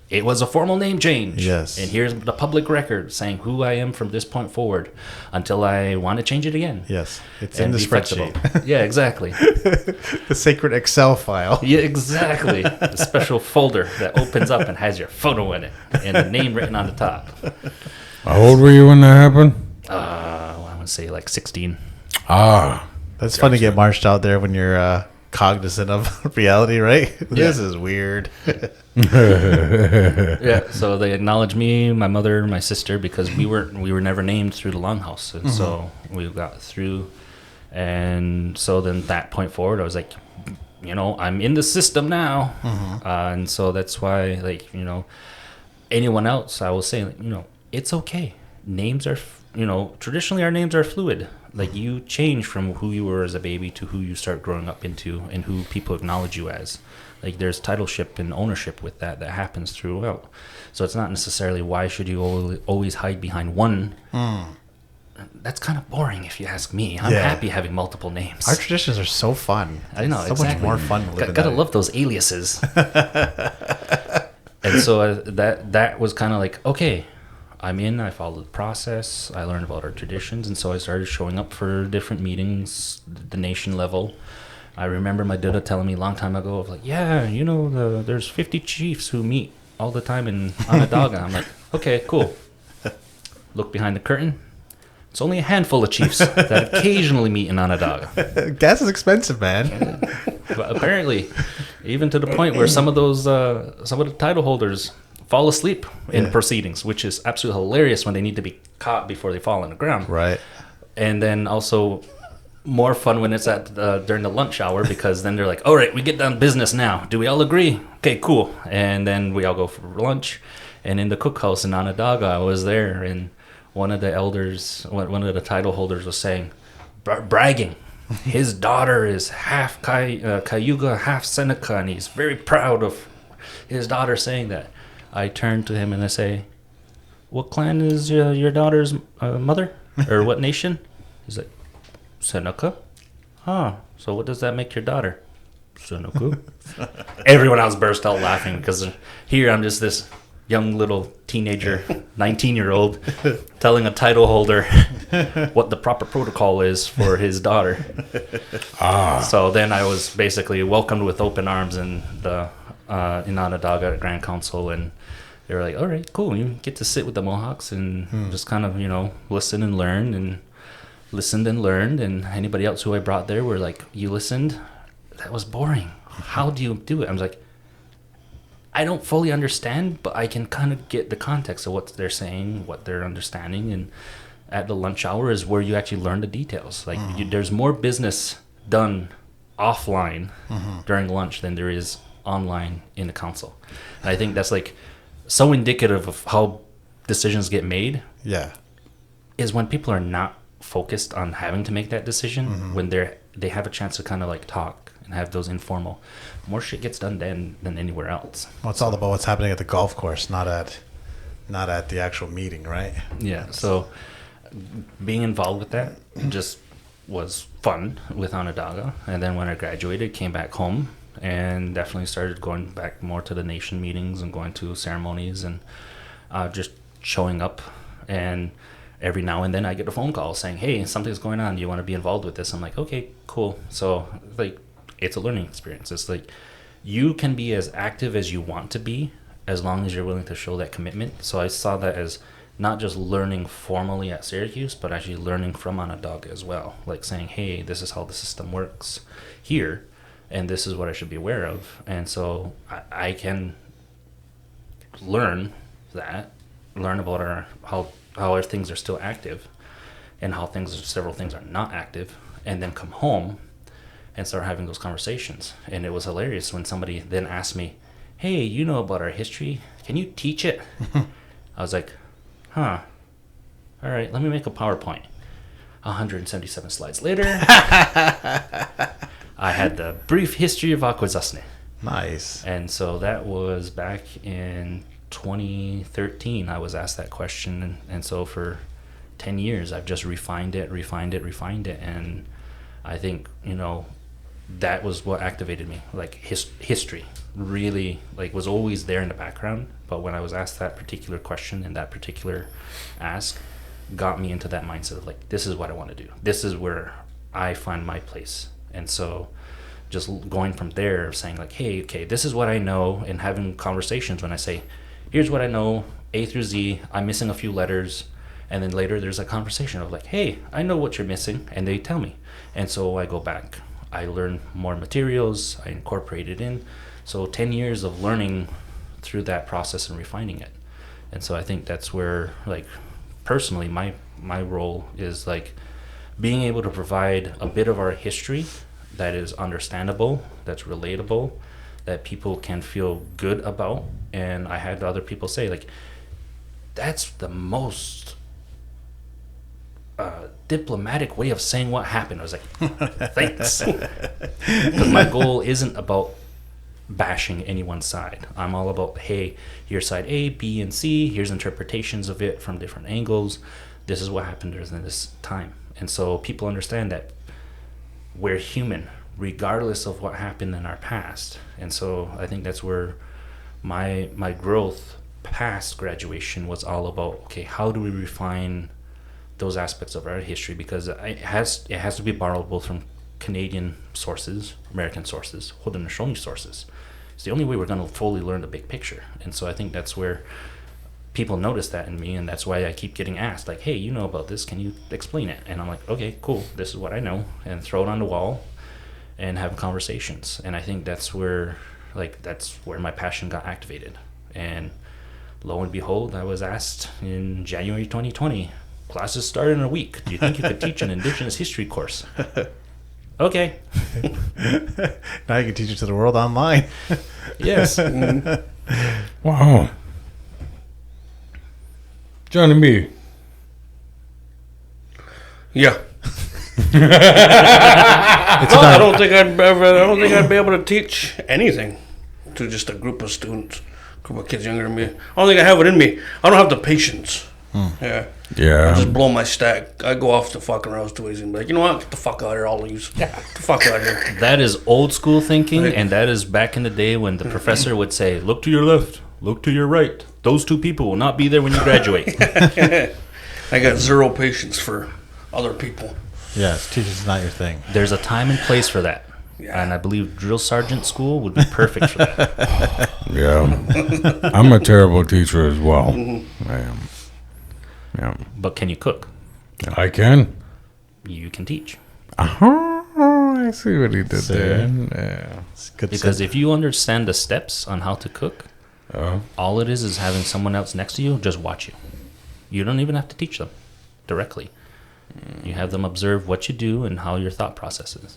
it was a formal name change. Yes. And here's the public record saying who I am from this point forward until I want to change it again. Yes. It's And in the be flexible. spreadsheet. Yeah, exactly. The sacred Excel file. Yeah, exactly. The special folder that opens up and has your photo in it and the name written on the top. How old were you when that happened? I would say like 16. Ah. That's fun to get marched out there when you're cognizant of reality, right? This is weird. Yeah, so they acknowledged me, my mother, my sister, because we were never named through the Longhouse, and so we got through. And so then that point forward, I was like, I'm in the system now, and so that's why, like, anyone else, I will say, it's okay. Names are, traditionally our names are fluid. Like, you change from who you were as a baby to who you start growing up into and who people acknowledge you as. Like, there's titleship and ownership with that happens throughout. So it's not necessarily why should you always hide behind one. That's kind of boring if you ask me. I'm happy having multiple names. Our traditions are so fun. I know, so much more fun to live in. Gotta love those aliases. And so that was kind of like, okay, I followed the process, I learned about our traditions, and so I started showing up for different meetings, the nation level. I remember my dada telling me a long time ago, of like, yeah, there's 50 chiefs who meet all the time in Onondaga. I'm like, okay, cool. Look behind the curtain. It's only a handful of chiefs that occasionally meet in Onondaga. Gas is expensive, man. But apparently, even to the point where some of the title holders fall asleep in proceedings, which is absolutely hilarious when they need to be caught before they fall on the ground. Right. And then also more fun when it's at during the lunch hour, because then they're like, all right, we get down to business now. Do we all agree? Okay, cool. And then we all go for lunch. And in the cookhouse in Onondaga, I was there, and one of the elders, one of the title holders was saying, bragging. His daughter is half Cayuga, half Seneca, and he's very proud of his daughter saying that. I turn to him and I say, what clan is your daughter's mother? Or what nation? He's like, Seneca. Huh. So what does that make your daughter? Seneca. Everyone else burst out laughing, because here I'm just this young little teenager, 19-year-old, telling a title holder what the proper protocol is for his daughter. So then I was basically welcomed with open arms in Onondaga at Grand Council, and they were like, all right, cool, you get to sit with the Mohawks and just kind of, listen and learn, and listened and learned. And anybody else who I brought there were like, you listened? That was boring. How do you do it? I was like, I don't fully understand, but I can kind of get the context of what they're saying, what they're understanding. And at the lunch hour is where you actually learn the details. Like, there's more business done offline during lunch than there is online in the council. And I think that's like so indicative of how decisions get made. Yeah. Is when people are not focused on having to make that decision, when they have a chance to kind of like talk and have those informal, more shit gets done then than anywhere else. Well, it's all about what's happening at the golf course, not at the actual meeting, right? Yeah. So being involved with that just was fun with Onondaga. And then when I graduated, came back home and definitely started going back more to the nation meetings and going to ceremonies and just showing up. And every now and then I get a phone call saying, hey, something's going on. Do you want to be involved with this? I'm like, okay, cool. So like, it's a learning experience. It's like, you can be as active as you want to be as long as you're willing to show that commitment. So I saw that as not just learning formally at Syracuse, but actually learning from Onondaga as well. Like saying, hey, this is how the system works here, and this is what I should be aware of. And so I can learn about how our things are still active and how several things are not active, and then come home and start having those conversations. And it was hilarious when somebody then asked me, hey, you know about our history, can you teach it? I was like, all right, let me make a PowerPoint. 177 slides later, I had the brief history of Akwesasne. Nice. And so that was back in 2013. I was asked that question, and so for 10 years I've just refined it, and I think, that was what activated me. Like history really was always there in the background, but when I was asked that particular question and that particular ask, got me into that mindset of this is what I want to do. This is where I find my place. And so just going from there, saying hey, okay, this is what I know, and having conversations when I say, here's what I know, A through Z, I'm missing a few letters. And then later there's a conversation of hey, I know what you're missing, and they tell me. And so I go back, I learn more materials, I incorporate it in. So 10 years of learning through that process and refining it. And so I think that's where, personally, my role is being able to provide a bit of our history that is understandable, that's relatable, that people can feel good about. And I had other people say, that's the most diplomatic way of saying what happened. I was thanks. Because my goal isn't about bashing anyone's side. I'm all about, hey, here's side A, B, and C. Here's interpretations of it from different angles. This is what happened during this time. And so people understand that we're human, regardless of what happened in our past. And so I think that's where my growth past graduation was all about, okay, how do we refine those aspects of our history? Because it has to be borrowed both from Canadian sources, American sources, Haudenosaunee sources. It's the only way we're going to fully learn the big picture. And so I think that's where people notice that in me, and that's why I keep getting asked, hey, you know about this, can you explain it? And I'm okay, cool, this is what I know, and throw it on the wall and have conversations. And I think that's where my passion got activated. And lo and behold, I was asked in January 2020, classes start in a week. Do you think you could teach an Indigenous history course? Okay. Now you can teach it to the world online. Yes. Wow. Johnny B. Yeah. I don't think I'd be able to teach anything to just a group of students, group of kids younger than me. I don't think I have it in me. I don't have the patience. Yeah. I just blow my stack. I go off the fucking rails too easy and be you know what? Get the fuck out of here, all of you. Get the fuck out of here. That is old school thinking, and that is back in the day when the professor would say, look to your left, look to your right. Those two people will not be there when you graduate. I got zero patience for other people. Yes, teaching's not your thing. There's a time and place for that. Yeah. And I believe drill sergeant school would be perfect for that. Yeah. I'm a terrible teacher as well. I am. Yeah. But can you cook? I can. You can teach. I see what he did there. Yeah. Because if you understand the steps on how to cook, all it is having someone else next to you just watch you. You don't even have to teach them directly. You have them observe what you do and how your thought process is.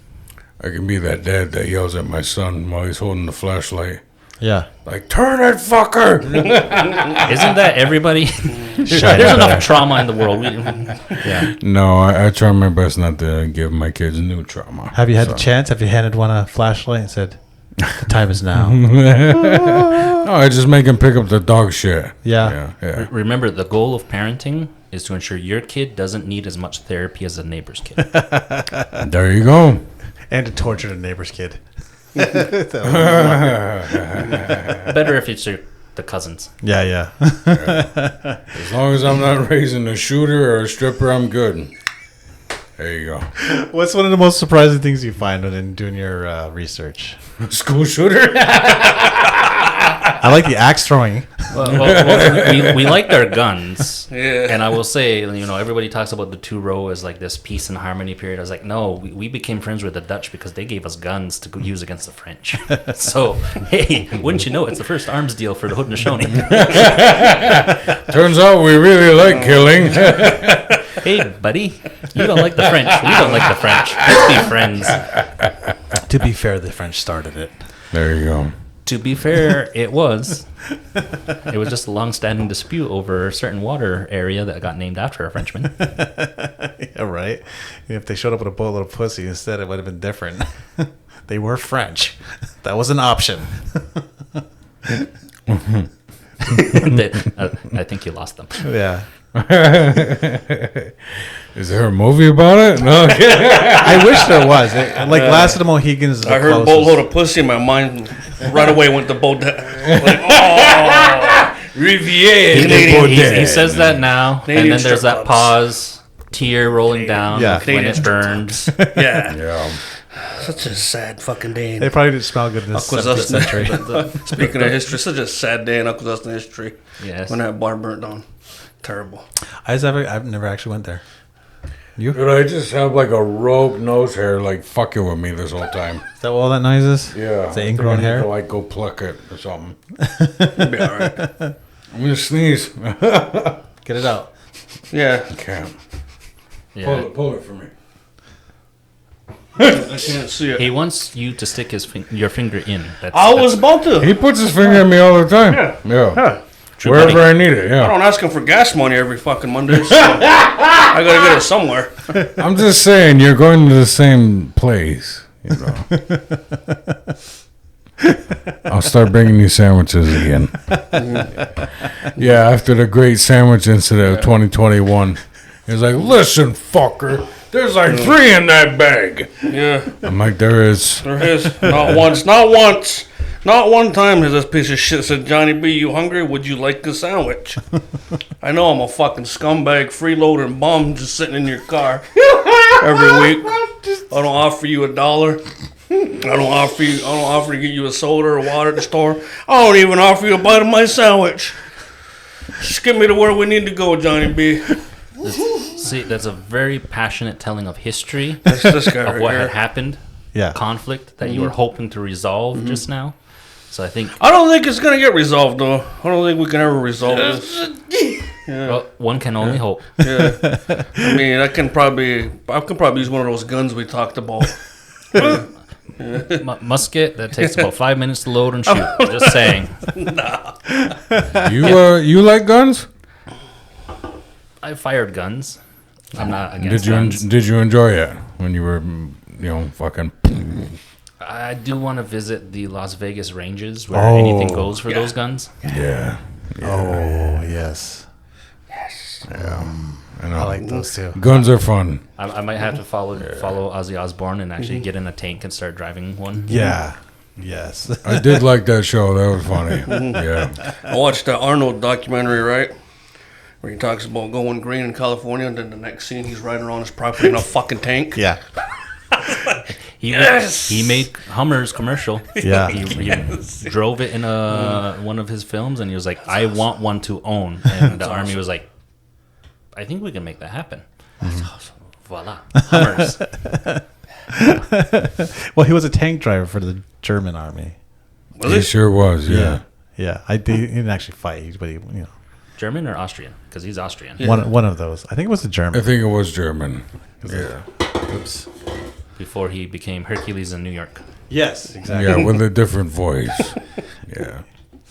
I can be that dad that yells at my son while he's holding the flashlight. Yeah. Turn it, fucker! Isn't that everybody? There's enough trauma in the world. Yeah. No, I try my best not to give my kids new trauma. Have you had the chance? Have you handed one a flashlight and said, the time is now? No, I just make him pick up the dog shit. Yeah. Remember, the goal of parenting is to ensure your kid doesn't need as much therapy as a neighbor's kid. There you go. And to torture the neighbor's kid. Better if it's the cousins. Yeah. As long as I'm not raising a shooter or a stripper, I'm good. There you go. What's one of the most surprising things you find when doing your research? School shooter? I like the axe throwing. Well, we liked our guns. Yeah. And I will say, everybody talks about the 2 row as this peace and harmony period. I was no, we became friends with the Dutch because they gave us guns to use against the French. So, hey, wouldn't you know, it's the first arms deal for the Haudenosaunee. Turns out we really like killing. Hey, buddy, you don't like the French. We don't like the French. Let's be friends. To be fair, the French started it. There you go. To be fair, it was just a long-standing dispute over a certain water area that got named after a Frenchman. Yeah, right. If they showed up with a boatload of pussy instead, it would have been different. They were French. That was an option. I think you lost them. Yeah. Is there a movie about it? No. I wish there was. Last of the Mohicans. Is the I heard closest. boatload of pussy in my mind. Right away went to boat. Riviera. He says that now, Canadian and then there's strip that clubs. pause, tear rolling down Yeah. when Canadian it strip burns. Yeah. Yeah. Such a sad fucking day. They probably didn't smell good in the 17th century. Speaking of history, such a sad day in Akwesasne history. Yes. When that bar burnt down. Terrible. I've never actually went there. Dude, I just have like a rope nose hair like fucking with me this whole time. Is that what all that noise is? Yeah. It's the I ingrown think I need hair? to, like, go pluck it or something. You'll be alright. I'm going to sneeze. Get it out. Yeah. Can't. Yeah. Pull it for me. I can't see it. He wants you to stick your finger in. I was about to. He puts his finger in me all the time. Yeah. Yeah. True Wherever buddy. I need it, I yeah. don't ask him for gas money every fucking Monday, so I gotta get it somewhere. I'm just saying, you're going to the same place, you know. I'll start bringing you sandwiches again. Yeah, after the great sandwich incident of 2021. He was like, listen, fucker, there's like 3 in that bag. Yeah, I'm like, there is. there is. Not once. Not one time has this piece of shit said, Johnny B, you hungry? Would you like a sandwich? I know I'm a fucking scumbag, freeloading bum just sitting in your car every week. I don't offer you $1. I don't offer to get you a soda or water at the store. I don't even offer you a bite of my sandwich. Just get me to where we need to go, Johnny B. See, that's a very passionate telling of history That's this guy of right what here. had happened. Yeah. Conflict that you were hoping to resolve just now. So I think I don't think it's gonna get resolved though. I don't think we can ever resolve this. well, one can only hope. Yeah, I mean, I can probably use one of those guns we talked about. Musket that takes about 5 minutes to load and shoot. Just saying. You like guns? I fired guns. I'm not against Did guns. you enjoy it when you were, fucking... I do want to visit the Las Vegas ranges where anything goes for those guns. Yeah. Oh, yes. Yeah. I know. I like those too. Guns are fun. I might have to follow Ozzy Osbourne and actually get in a tank and start driving one. Yeah. Yes. I did like that show. That was funny. Yeah. I watched the Arnold documentary, right? Where he talks about going green in California, and then the next scene he's riding around his property in a fucking tank. Yeah. He made Hummers commercial. Yeah. He drove it in one of his films, and he was like, "I want one to own." And the army was like, "I think we can make that happen." Voila, Hummers. Well, he was a tank driver for the German army. He sure was, yeah. Yeah. He didn't actually fight, but he, German or Austrian? Because he's Austrian. one of those. I think it was the I German. think it was German. Yeah. Oops. Before he became Hercules in New York. Yes, exactly. Yeah, with a different voice. Yeah.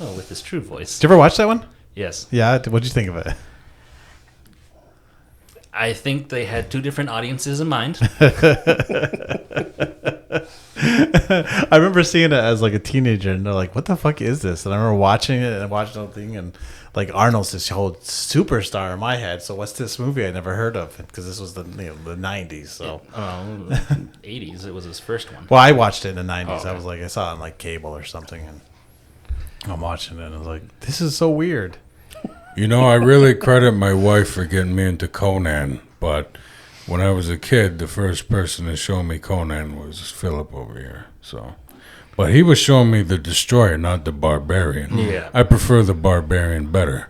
Oh, with his true voice. Did you ever watch that one? Yes. Yeah. What'd you think of it? I think they had two different audiences in mind. I remember seeing it as like a teenager, and they're like, "What the fuck is this?" And I remember watching it and watching the whole thing, and like Arnold's this whole superstar in my head. So what's this movie I never heard of? Because this was the 90s. So 80s. It was his first one. well, I watched it in the 90s. Oh, okay. I was like, I saw it on like cable or something, and I'm watching it, and I was like, "This is so weird." I really credit my wife for getting me into Conan, but when I was a kid, the first person to show me Conan was Philip over here. So, but he was showing me the Destroyer, not the Barbarian. Yeah. I prefer the Barbarian better.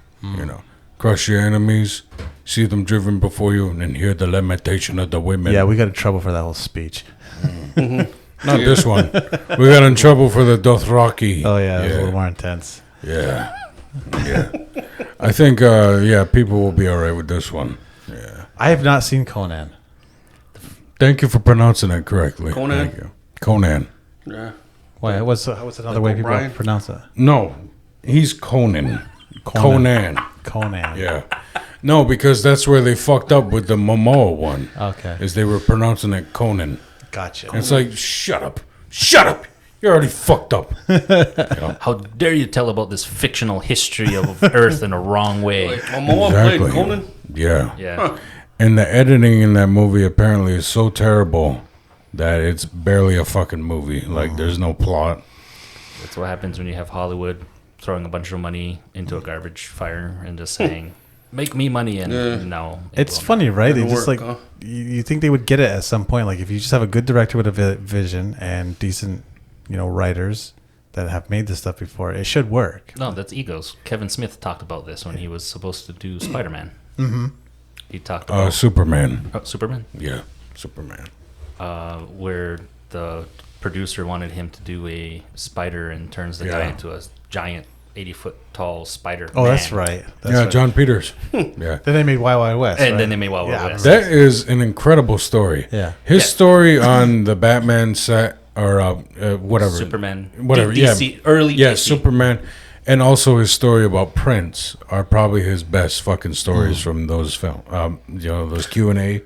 Crush your enemies, see them driven before you, and then hear the lamentation of the women. Yeah, we got in trouble for that whole speech. Not this one. We got in trouble for the Dothraki. Oh yeah, it was a little more intense. Yeah. Yeah. I think, people will be all right with this one. Yeah. I have not seen Conan. Thank you for pronouncing it correctly. Conan? Thank you. Conan. Yeah. Why? What's another way people O'Brien? pronounce it? No, he's Conan. Conan. Conan. Yeah. No, because that's where they fucked up with the Momoa one. Okay. Is they were pronouncing it Conan. Gotcha. And it's like, shut up. Shut up. You're already fucked up. How dare you tell about this fictional history of Earth in a wrong way? Like Momoa played Conan. Yeah. Yeah. Huh. And the editing in that movie apparently is so terrible that it's barely a fucking movie. Like, there's no plot. That's what happens when you have Hollywood throwing a bunch of money into a garbage fire and just saying, make me money, and no. It's funny, right? They just work, like you think they would get it at some point. Like if you just have a good director with a vision and decent, writers that have made this stuff before, it should work. No, that's egos. Kevin Smith talked about this when he was supposed to do Spider-Man. Mm-hmm. He talked about Superman. Superman? Yeah, Superman. Where the producer wanted him to do a spider and turns the guy into a giant 80-foot tall spider. Oh, that's right. That's right. John Peters. Yeah. Then they made Wild Wild West. And right? then they made Wild Wild West. That is an incredible story. Yeah. His story on the Batman set, or whatever. Superman. Whatever, DC, early Yeah, DC. Superman. And also his story about Prince are probably his best fucking stories from those films. Those Q&A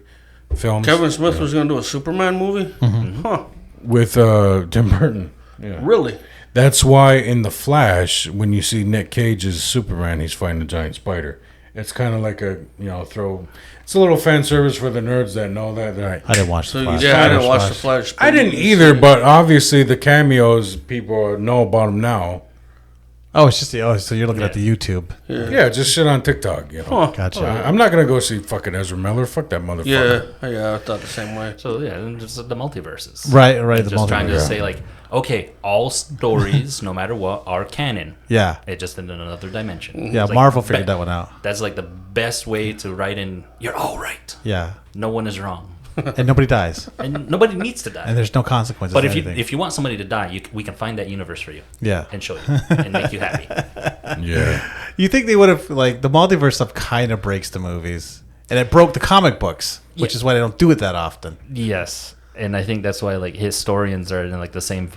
films. Kevin Smith was going to do a Superman movie? Mm-hmm. Huh. With Tim Burton. Yeah. Really? That's why in The Flash, when you see Nick Cage's Superman, he's fighting a giant spider. It's kind of like a, throw. It's a little fan service for the nerds that know that. Right. I didn't watch the Flash. Yeah, I didn't watch the Flash. I didn't either, but obviously the cameos, people know about them now. Oh, it's just so you're looking at the YouTube. Yeah, just shit on TikTok, Huh. Gotcha. I'm not going to go see fucking Ezra Miller. Fuck that motherfucker. Yeah, I thought the same way. So, yeah, and just the multiverses. Right. Just The trying to multiverse. say, like, okay, all stories, no matter what, are canon. Yeah. It's just in another dimension. Yeah, It's like Marvel figured that one out. That's like the best way to write in, you're all right. Yeah. No one is wrong. And nobody dies. And nobody needs to die. And there's no consequences. But or if anything. you want somebody to die, we can find that universe for you. Yeah. And show you. And make you happy. Yeah. You think they would have, like, the multiverse stuff kind of breaks the movies. And it broke the comic books, which is why they don't do it that often. Yes. And I think that's why, like, historians are in, like, the same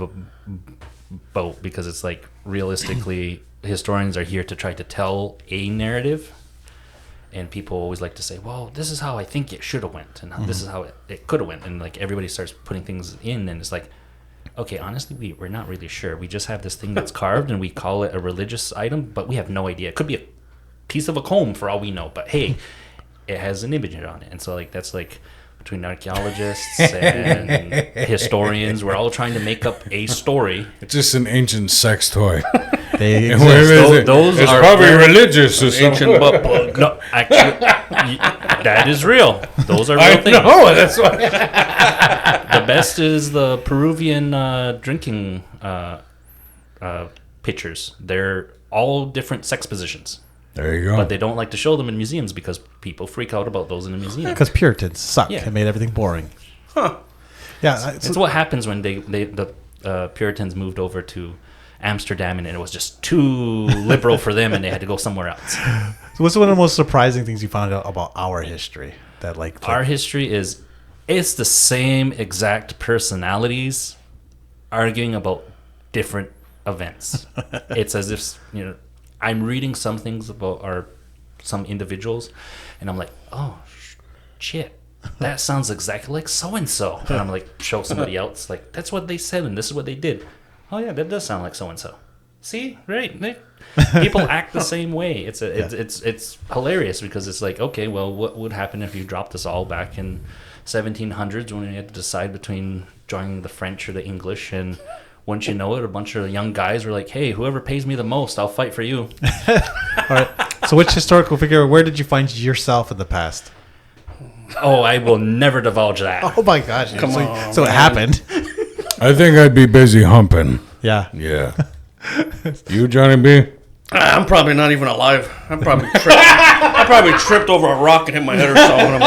boat. Because it's, like, realistically, historians are here to try to tell a narrative. And people always like to say, well, this is how I think it should have went. And this is how it could have went. And, like, everybody starts putting things in. And it's like, okay, honestly, we're not really sure. We just have this thing that's carved. And we call it a religious item. But we have no idea. It could be a piece of a comb for all we know. But, hey, it has an image on it. And so, like, that's, like, between archaeologists and historians, we're all trying to make up a story. It's just an ancient sex toy. They And where exist. is it? Those it's are probably very- religious or Ancient something. butt plug. No, actually, that is real. Those are real I things. know, that's why. The best is the Peruvian drinking pitchers. They're all different sex positions, There you go. but they don't like to show them in museums because people freak out about those in a museum. Because Puritans suck Yeah. and made everything boring. Huh. Yeah. It's what happens when the Puritans moved over to Amsterdam and it was just too liberal for them and they had to go somewhere else. So what's one of the most surprising things you found out about our history? That like Our history is, it's the same exact personalities arguing about different events. It's as if, I'm reading some things about some individuals and I'm like, oh, shit. That sounds exactly like so-and-so. And I'm like, show somebody else, like, that's what they said and this is what they did. Oh, yeah, that does sound like so-and-so. See? Right. People act the same way. It's hilarious because it's like, okay, well, what would happen if you dropped us all back in 1700s when you had to decide between joining the French or the English? And once you know it, a bunch of young guys were like, hey, whoever pays me the most, I'll fight for you. All right. So which historical figure, where did you find yourself in the past? Oh, I will never divulge that. Oh my gosh. Come so, on, so it man. happened. I think I'd be busy humping. Yeah. Yeah. You, Johnny B? I'm probably not even alive. I probably tripped over a rock and hit my head or something.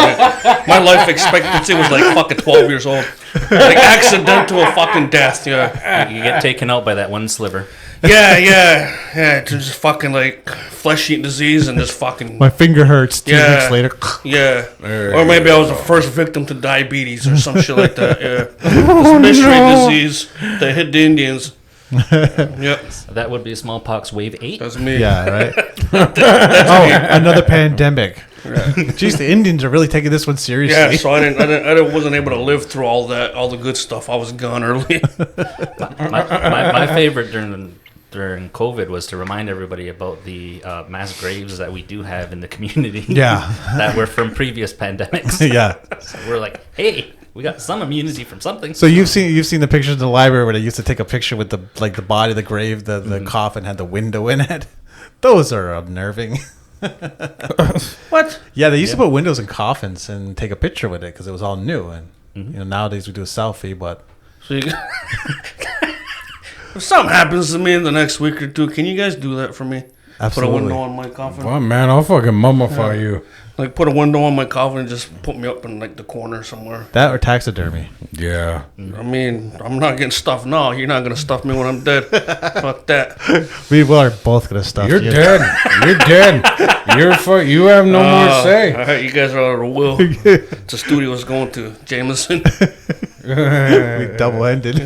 My life expectancy was like fucking 12 years old. Like accidental fucking death. Yeah. You get taken out by that one sliver. Yeah. It's just fucking like flesh-eating disease and just fucking. My finger hurts 2 Yeah. weeks later. Yeah. There Or maybe you I was the first victim to diabetes or some shit like that. Yeah. This mystery disease that hit the Indians. Yep. That would be smallpox wave 8. That's me. Yeah, right. Another pandemic. Jeez, the Indians are really taking this one seriously. Yeah, so I wasn't able to live through all the good stuff. I was gone early. My favorite during COVID was to remind everybody about the mass graves that we do have in the community. Yeah. That were from previous pandemics. Yeah. So we're like, hey, we got some immunity from something. So you've seen the pictures in the library where they used to take a picture with the body, the grave, the coffin had the window in it. Those are unnerving. What? Yeah, they used to put windows in coffins and take a picture with it because it was all new. And nowadays we do a selfie, but So if something happens to me in the next week or two, can you guys do that for me? Absolutely. Put a window on my coffin. Well, man, I'll fucking mummify you. Like put a window on my coffin and just put me up in like the corner somewhere. that or taxidermy. Yeah. I mean, I'm not getting stuffed now. You're not gonna stuff me when I'm dead. Fuck that. We are both gonna stuff You're you. dead. You're dead. You have no more say. All right, you guys are out of the will. The studio's going to Jameson. We double-ended.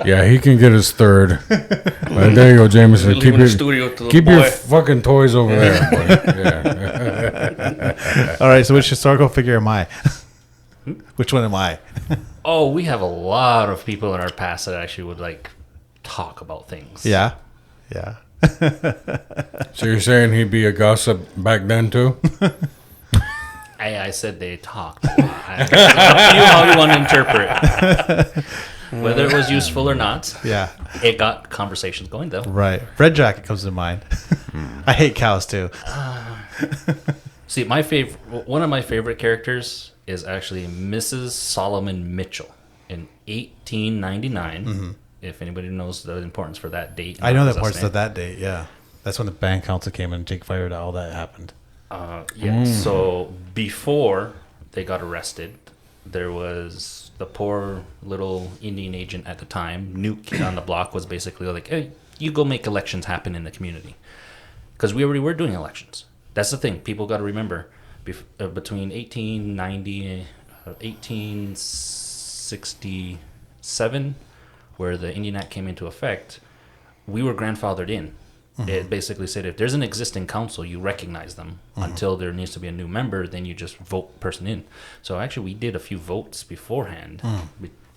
Yeah, he can get his third. Right, there you go, Jameson. Leaving the studio to the Keep boy. your fucking toys over there, boy. Yeah. All right, so which historical figure am I? Which one am I? Oh, we have a lot of people in our past that actually would like talk about things. Yeah. So you're saying he'd be a gossip back then too? I said they talked. It's up to you how you want to interpret it. Whether it was useful or not, Yeah. it got conversations going though. Right. Red Jacket comes to mind. I hate cows too. See, one of my favorite characters is actually Mrs. Solomon Mitchell in 1899. If anybody knows the importance for that date. I know the importance of that date, yeah. That's when the band council came in and Jake fired all that happened. So before they got arrested, there was the poor little Indian agent at the time, Newt Kid on the Block, was basically like, hey, you go make elections happen in the community. Because we already were doing elections. That's the thing. People got to remember, between 1890 and 1867, where the Indian Act came into effect, we were grandfathered in. It basically said if there's an existing council, you recognize them. Until there needs to be a new member, then you just vote person in. So actually, we did a few votes beforehand,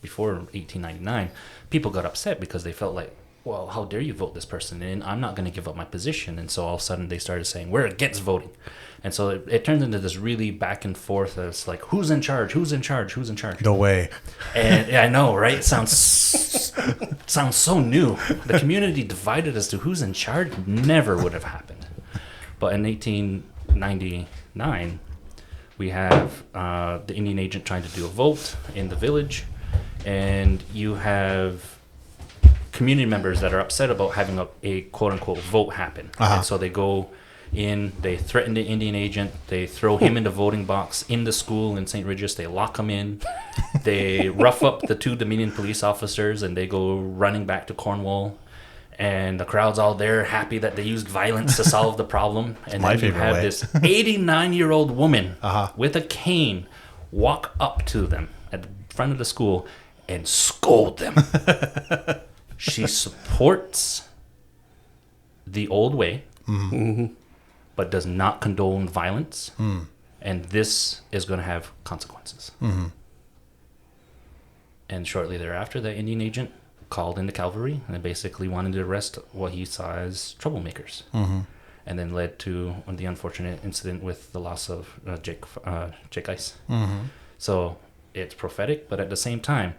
before 1899. People got upset because they felt like, well, how dare you vote this person in? I'm not going to give up my position. And so all of a sudden, they started saying, we're against voting. And so it turned into this really back and forth. It's like, who's in charge? Who's in charge? Who's in charge? No way. And yeah, I know, right? It sounds so new. The community divided as to who's in charge never would have happened. But in 1899, we have the Indian agent trying to do a vote in the village, and you have community members that are upset about having a quote-unquote vote happen. And so they go in, they threaten the Indian agent, they throw him in the voting box in the school in St. Regis, they lock him in, they rough up the 2 Dominion police officers, and they go running back to Cornwall, and the crowd's all there happy that they used violence to solve the problem. And then you have this 89-year-old woman with a cane walk up to them at the front of the school and scold them. She supports the old way, but does not condone violence, and this is going to have consequences. And shortly thereafter, the Indian agent called in the cavalry and basically wanted to arrest what he saw as troublemakers, and then led to the unfortunate incident with the loss of Jake Ice. So it's prophetic, but at the same time,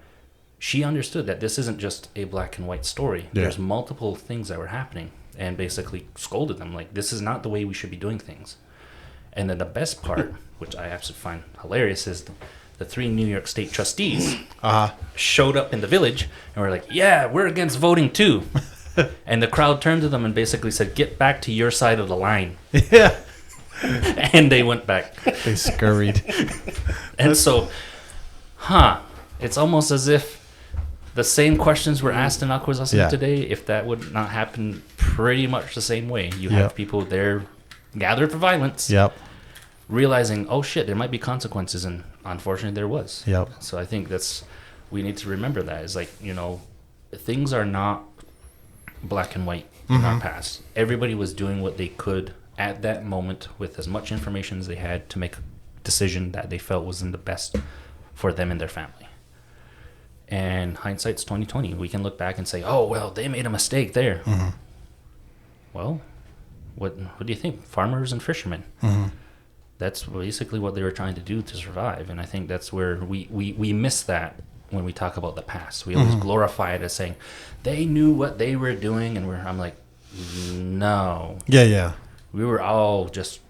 she understood that this isn't just a black and white story. Yeah. There's multiple things that were happening, and basically scolded them like, this is not the way we should be doing things. And then the best part, which I absolutely find hilarious, is the 3 New York State trustees showed up in the village and were like, yeah, we're against voting too. And the crowd turned to them and basically said, get back to your side of the line. Yeah. And they went back. They scurried. And so, it's almost as if the same questions were asked in Akwesasne today, if that would not happen pretty much the same way. You have people there gathered for violence, realizing, oh shit, there might be consequences, and unfortunately there was. So I think we need to remember that. It's like, things are not black and white in our past. Everybody was doing what they could at that moment with as much information as they had to make a decision that they felt was in the best for them and their family. And hindsight's 2020. We can look back and say, "Oh, well, they made a mistake there." Well, what do you think? Farmers and fishermen. That's basically what they were trying to do to survive. And I think that's where we miss that when we talk about the past. We always glorify it as saying, they knew what they were doing. And I'm like, no. Yeah. We were all just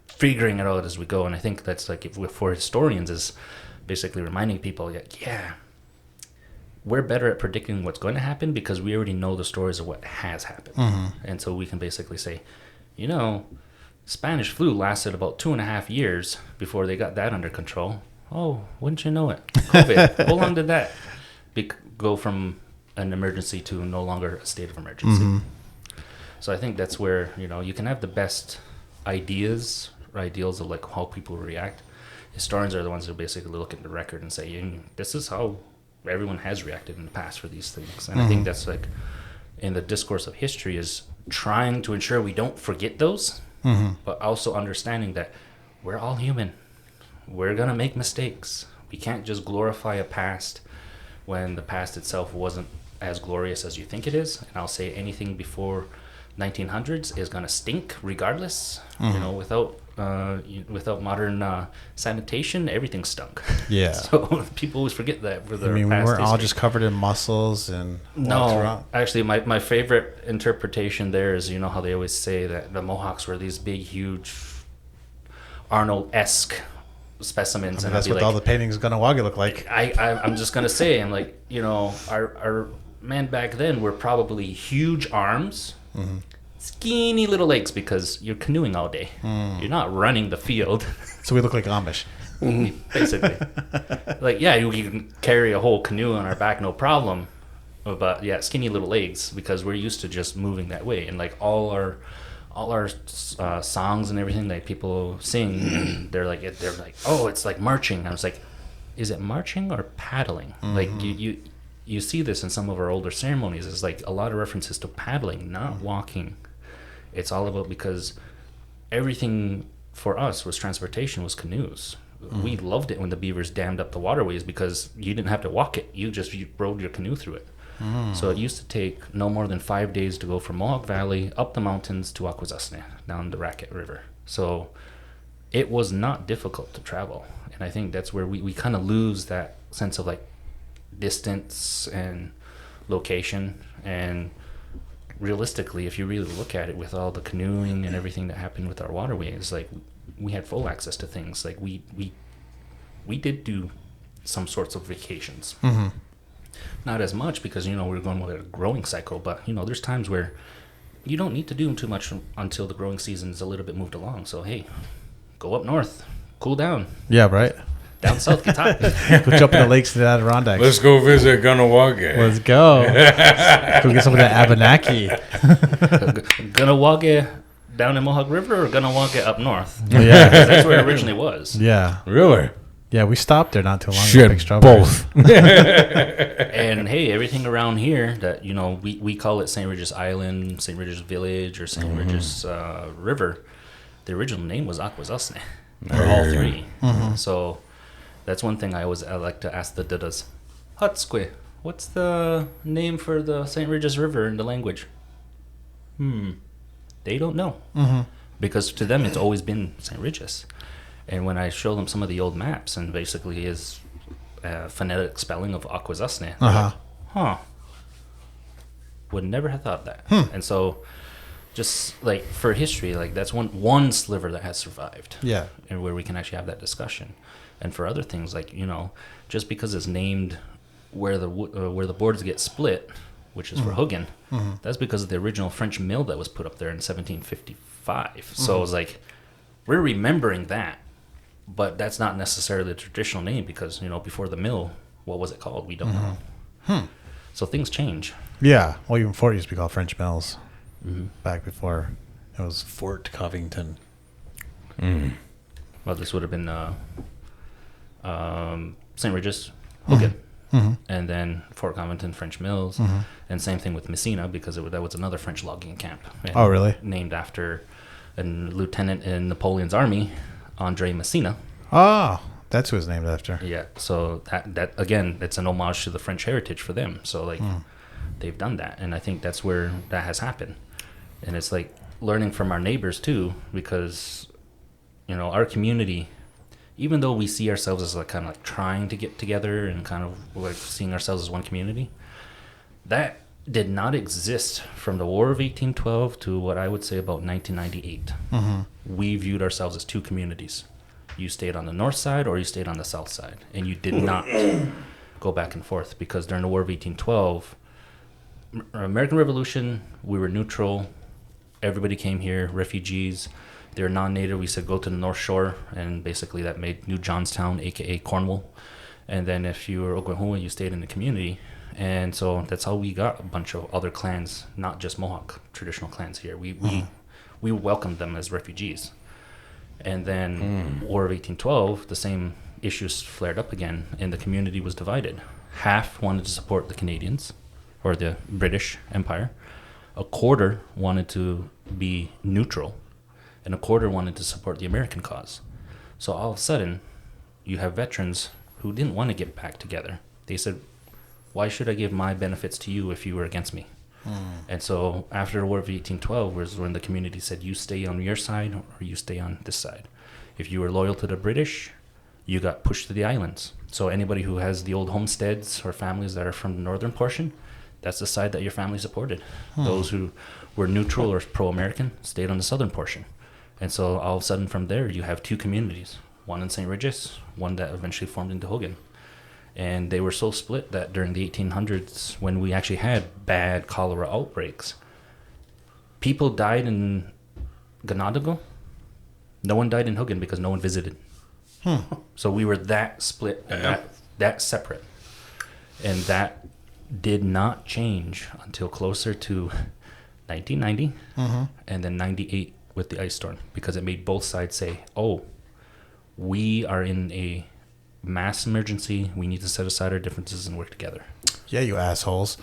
figuring it out as we go. And I think that's like, for historians, is basically reminding people, yeah, we're better at predicting what's going to happen because we already know the stories of what has happened. And so we can basically say, Spanish flu lasted about 2.5 years before they got that under control. Oh, wouldn't you know it? COVID. How long did that go from an emergency to no longer a state of emergency? So I think that's where, you can have the best ideals of like how people react. Historians are the ones who basically look at the record and say, this is how everyone has reacted in the past for these things. And I think that's like in the discourse of history is trying to ensure we don't forget those, but also understanding that we're all human. We're going to make mistakes. We can't just glorify a past when the past itself wasn't as glorious as you think it is. And I'll say anything before 1900s is going to stink regardless. Without modern sanitation, everything stunk. Yeah. So people always forget that for their we past weren't all history. just covered in muscles and No, actually, my favorite interpretation there is, how they always say that the Mohawks were these big, huge Arnold-esque specimens. And that's what all the paintings of Ganawagi look like. I'm just gonna say, I'm like, our men back then were probably huge arms, skinny little legs, because you're canoeing all day. You're not running the field. So we look like Amish. Basically. Like, yeah, you can carry a whole canoe on our back, no problem. But yeah, skinny little legs, because we're used to just moving that way. And like all our songs and everything that people sing, and they're like, oh, it's like marching. I was like, is it marching or paddling? Like you see this in some of our older ceremonies. It's like a lot of references to paddling, not walking. It's all about, because everything for us was transportation, was canoes. We loved it when the beavers dammed up the waterways because you didn't have to walk it. You rode your canoe through it. So it used to take no more than 5 days to go from Mohawk Valley up the mountains to Akwesasne, down the Raquette River. So it was not difficult to travel. And I think that's where we kind of lose that sense of like distance and location. And realistically, if you really look at it, with all the canoeing and everything that happened with our waterways, like we had full access to things. Like we did do some sorts of vacations. Not as much because, we're going with a growing cycle, but, there's times where you don't need to do too much until the growing season is a little bit moved along. So, hey, go up north, cool down. Yeah, right. Down south, get hot. Go jump in the lakes of the Adirondacks. Let's go visit Ganawagi. Let's go. Go get some of that Abenaki. Ganawagi down in Mohawk River or Ganawagi up north? Yeah. That's where it originally was. Yeah. Really? Yeah, we stopped there not too long ago. Shit, Big Strawberry. both. And hey, everything around here that, we call it St. Regis Island, St. Regis Village, or St. Regis River, the original name was Akwesasne for all three. So that's one thing I like to ask the Dudas. Hutsque, what's the name for the St. Regis River in the language? They don't know. Because to them it's always been St. Regis. And when I show them some of the old maps and basically his phonetic spelling of Akwesasne, like, would never have thought that. And so just like for history, like that's one sliver that has survived. Yeah. And where we can actually have that discussion. And for other things, like, just because it's named where the boards get split, which is for Hugin, that's because of the original French mill that was put up there in 1755. So it was like, we're remembering that. But that's not necessarily the traditional name because, before the mill, what was it called? We don't know. So things change. Yeah. Well, even Fort used to be called French Mills back before it was Fort Covington. Well, this would have been St. Regis, Hogan. and then Fort Covington, French Mills, and same thing with Messina because that was another French logging camp. Oh, really? Named after a lieutenant in Napoleon's army, Andre Messina. Oh, that's who it's named after. Yeah, so that again, it's an homage to the French heritage for them. So like, they've done that, and I think that's where that has happened. And it's like learning from our neighbors too, because our community, even though we see ourselves as like kind of like trying to get together and kind of like seeing ourselves as one community, that did not exist from the War of 1812 to what I would say about 1998. We viewed ourselves as two communities. You stayed on the north side or you stayed on the south side, and you did not go back and forth, because during the War of 1812, American Revolution, we were neutral. Everybody came here, refugees. They're non-native. We said go to the North Shore, and basically that made New Johnstown, aka Cornwall. And then if you were Oklahoma, you stayed in the community. And so that's how we got a bunch of other clans, not just Mohawk traditional clans here. We welcomed them as refugees. And then War of 1812, the same issues flared up again, and the community was divided. Half wanted to support the Canadians or the British Empire. A quarter wanted to be neutral, and a quarter wanted to support the American cause. So all of a sudden, you have veterans who didn't want to get back together. They said, why should I give my benefits to you if you were against me? And so after the War of 1812 was when the community said, you stay on your side or you stay on this side. If you were loyal to the British, you got pushed to the islands. So anybody who has the old homesteads or families that are from the northern portion, that's the side that your family supported. Those who were neutral or pro-American stayed on the southern portion. And so all of a sudden from there, you have two communities, one in St. Regis, one that eventually formed into Hogan. And they were so split that during the 1800s, when we actually had bad cholera outbreaks, people died in Ganadago. No one died in Hogan because no one visited. So we were that split and that separate. And that did not change until closer to 1990 and then 98 with the ice storm, because it made both sides say, oh, we are in a mass emergency. We need to set aside our differences and work together. Yeah, you assholes.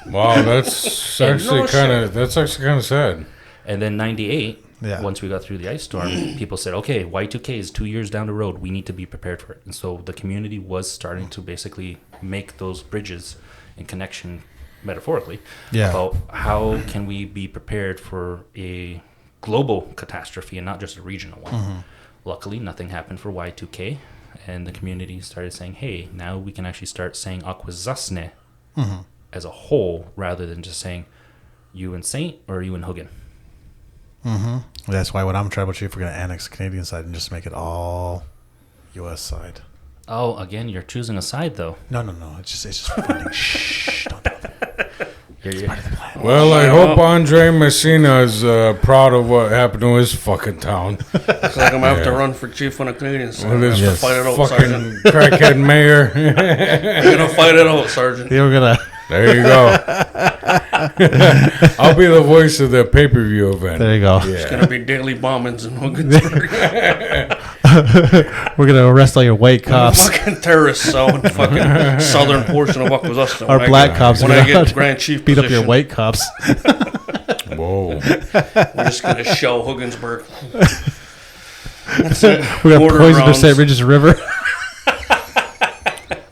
Wow, that's actually kind of sad. And then 98, Yeah. once we got through the ice storm, people said, okay, Y2K is 2 years down the road. We need to be prepared for it. And so the community was starting to basically make those bridges in connection, metaphorically, about how can we be prepared for a global catastrophe and not just a regional one. Luckily, nothing happened for Y2K. And the community started saying, hey, now we can actually start saying Akwesasne as a whole, rather than just saying you and Saint or you and Hogan. That's why when I'm tribal chief, we're going to annex the Canadian side and just make it all U.S. side. Oh, again, you're choosing a side, though. No. It's just funding. Shh, don't do that. It's part of the plan. Well, I hope Andre Messina is proud of what happened to his fucking town. It's like I'm going to have to run for chief on the Canadian side. With his I have to fight it out, fucking Sergeant. crackhead mayor. I'm going to fight it out, Sergeant. They were going to... There you go. I'll be the voice of the pay-per-view event. There you go. It's going to be daily bombings in Hogansburg. We're going to arrest all your white cops. Fucking terrorists out in fucking southern portion of Akwesasne. Our black cops. When I get Grand Chief beat position, up your white cops. Whoa. we're just going to shell Hogansburg. That's it. We're going to Border poison the rounds. St. Regis River.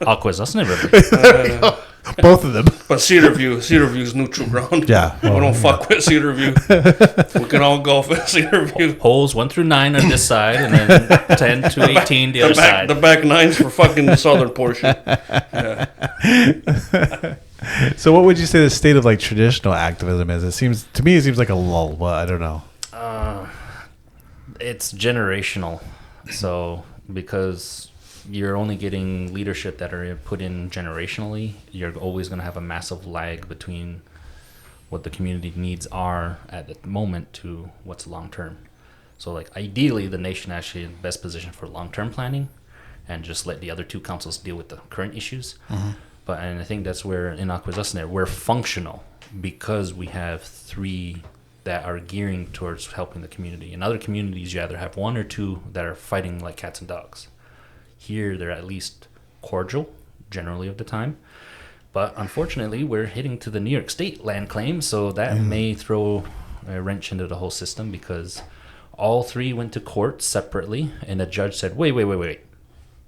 Akwesasne River. Both of them. But Cedarview's neutral ground. Yeah. We don't fuck with Cedarview. We can all golf at Cedarview. Holes 1 through 9 on this side, and then 10 to 18 the other side. The back nines for fucking the southern portion. Yeah. So what would you say the state of like traditional activism is? To me it seems like a lull, but I don't know. It's generational. So because you're only getting leadership that are put in generationally, you're always going to have a massive lag between what the community needs are at the moment to what's long term. So like ideally the nation actually in best position for long term planning and just let the other two councils deal with the current issues. And I think that's where in Akwesasne we're functional because we have 3 that are gearing towards helping the community. In other communities you either have 1 or 2 that are fighting like cats and dogs. Here they're at least cordial. generally of the time. But unfortunately, we're heading to the New York State land claim, so that may throw a wrench into the whole system, because all three went to court separately, and the judge said, wait.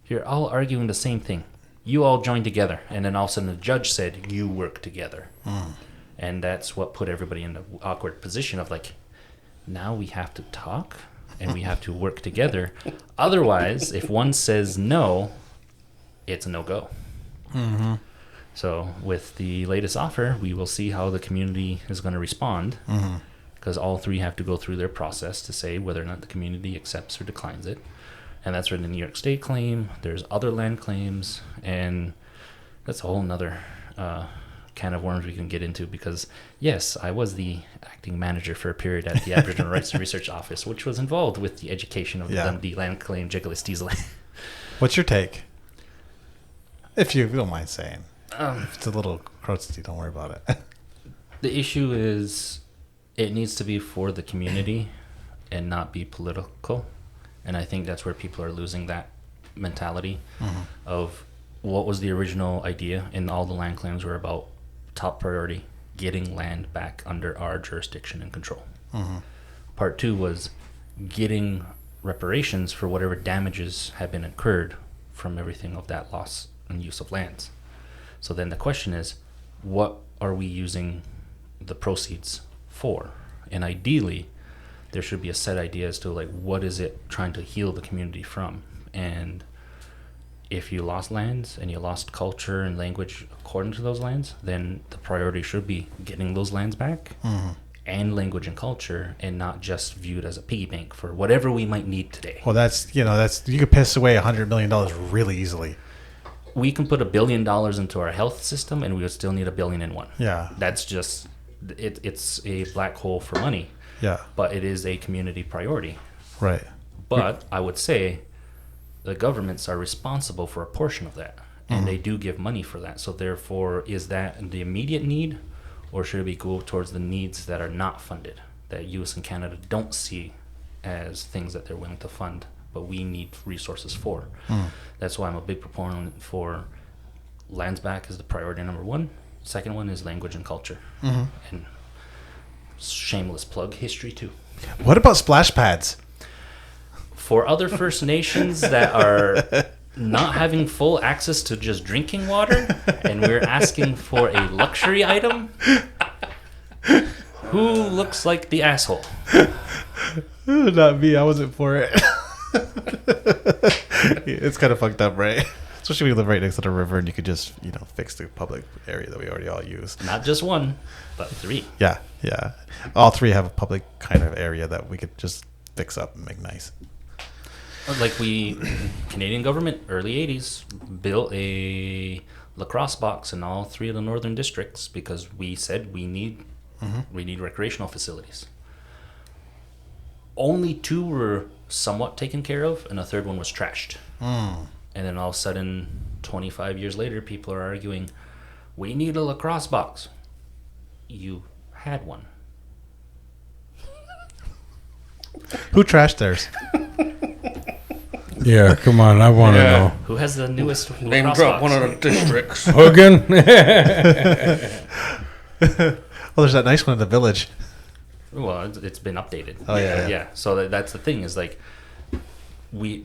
You're all arguing the same thing. You all join together. And then all of a sudden the judge said, you work together. And that's what put everybody in the awkward position of like, now we have to talk and we have to work together. Otherwise, if one says no, it's a no-go. So with the latest offer, we will see how the community is going to respond, because all three have to go through their process to say whether or not the community accepts or declines it. And that's where the New York State claim, there's other land claims, and that's a whole nother can of worms we can get into, because yes, I was the acting manager for a period at the Aboriginal Rights and Research Office, which was involved with the education of the Dundee land claim, Jigglestisla. What's your take? If you don't mind saying. If it's a little crusty, don't worry about it. The issue is it needs to be for the community and not be political. And I think that's where people are losing that mentality of what was the original idea. And all the land claims were about top priority, getting land back under our jurisdiction and control. Part two was getting reparations for whatever damages have been incurred from everything of that loss and use of lands. So then the question is, what are we using the proceeds for? And ideally, there should be a set idea as to like, what is it trying to heal the community from? And if you lost lands and you lost culture and language according to those lands, then the priority should be getting those lands back and language and culture, and not just viewed as a piggy bank for whatever we might need today. Well, that's you could piss away $100 million really easily. We can put $1 billion into our health system and we would still need $1 billion in one. Yeah. That's just, it's a black hole for money. Yeah. But it is a community priority. Right. But I would say the governments are responsible for a portion of that, and they do give money for that. So therefore, is that the immediate need, or should it go towards the needs that are not funded, that US and Canada don't see as things that they're willing to fund, but we need resources for? That's why I'm a big proponent for lands back as the priority number one. Second one is language and culture. And shameless plug, history too. What about splash pads? For other First Nations that are not having full access to just drinking water, and we're asking for a luxury item, who looks like the asshole? Not me. I wasn't for it. It's kind of fucked up, right? Especially when you live right next to the river and you could just, fix the public area that we already all use. Not just one, but three. Yeah. All three have a public kind of area that we could just fix up and make nice. Like Canadian government, early 80s, built a lacrosse box in all three of the northern districts because we said we need recreational facilities. Only two were somewhat taken care of, and a third one was trashed. And then all of a sudden, 25 years later, people are arguing, we need a lacrosse box. You had one. Who trashed theirs? Yeah, come on, I want to know. Who has the newest Name lacrosse drop box? one of the districts. Hogan? Well, there's that nice one in the village. Well, it's been updated. Oh, yeah. Yeah. So that's the thing is like, we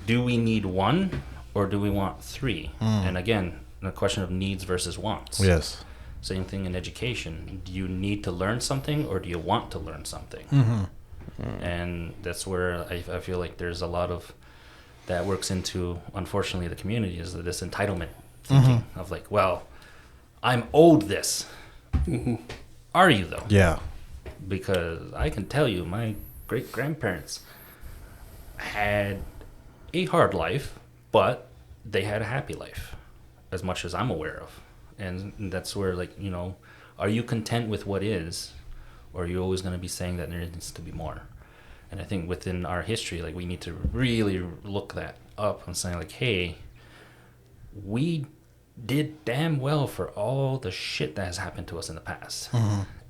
do we need one or do we want three? And again, the question of needs versus wants. Yes. Same thing in education. Do you need to learn something or do you want to learn something? And that's where I feel like there's a lot of that works into, unfortunately, the community is this entitlement thinking of like, well, I'm owed this. Are you though? Yeah. Because I can tell you, my great-grandparents had a hard life, but they had a happy life, as much as I'm aware of. And that's where, like, are you content with what is, or are you always going to be saying that there needs to be more? And I think within our history, like, we need to really look that up and say, like, hey, we did damn well for all the shit that has happened to us in the past.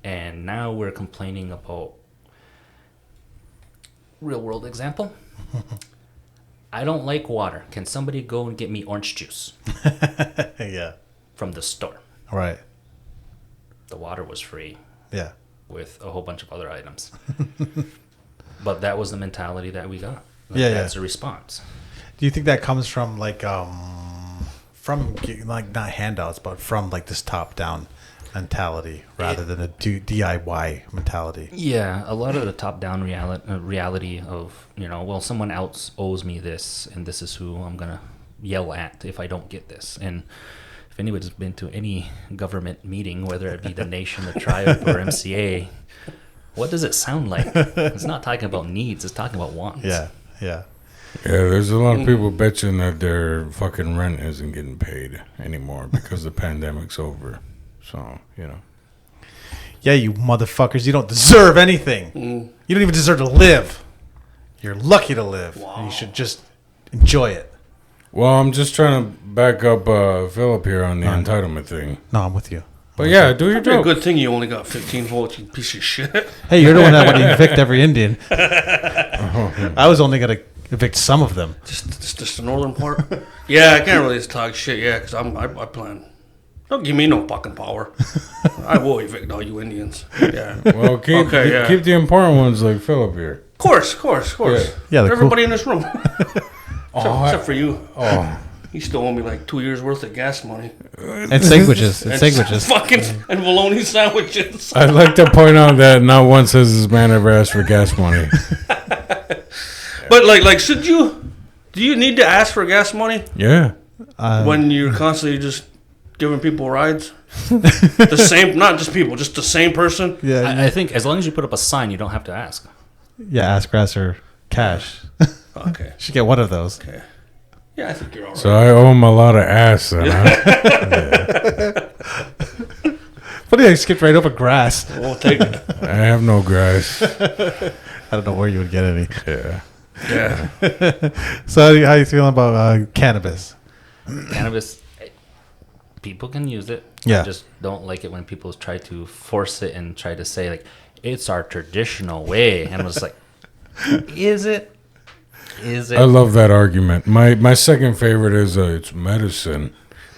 And now we're complaining about real world example. I don't like water. Can somebody go and get me orange juice? Yeah. From the store. Right. The water was free. Yeah. With a whole bunch of other items. But that was the mentality that we got. That's a response. Do you think that comes from from like not handouts, but from like this top-down mentality rather than a DIY mentality? Yeah, a lot of the top-down reality of, someone else owes me this, and this is who I'm gonna yell at if I don't get this. And if anybody's been to any government meeting, whether it be the nation, the tribe, or MCA, what does it sound like? It's not talking about needs; it's talking about wants. Yeah. Yeah, there's a lot of people bitching that their fucking rent isn't getting paid anymore because the pandemic's over. So, Yeah, you motherfuckers, you don't deserve anything. You don't even deserve to live. You're lucky to live. Wow. And you should just enjoy it. Well, I'm just trying to back up Philip here on the entitlement thing. No, I'm with you. But yeah, do your It's a job. good thing you only got 15 votes, you piece of shit. Hey, you're the one that would evict every Indian. I was only going to evict some of them. Just the northern part? Yeah, I can't really talk shit, because I plan. Don't give me no fucking power. I will evict all you Indians. Yeah. Well, keep the important ones like Philip here. Of course. Yeah, everybody in this room. Except for you. Oh. You still owe me like 2 years worth of gas money. And sandwiches. Fucking and bologna sandwiches. I'd like to point out that not once has this man ever asked for gas money. But like, should you? Do you need to ask for gas money? Yeah. When you're constantly just giving people rides, the same, not just people, just the same person. Yeah. I think as long as you put up a sign, you don't have to ask. Yeah, ask grass or cash. Okay. Should get one of those. Okay. Yeah, I think you're all right. So I owe him a lot of ass then, huh? Funny, I skipped right over grass. We'll take it. I have no grass. I don't know where you would get any. Yeah. Yeah. So how you feeling about cannabis? Cannabis, people can use it. Yeah. I just don't like it when people try to force it and try to say, like, it's our traditional way. And I was like, is it? Is it? I love that argument. My second favorite is it's medicine.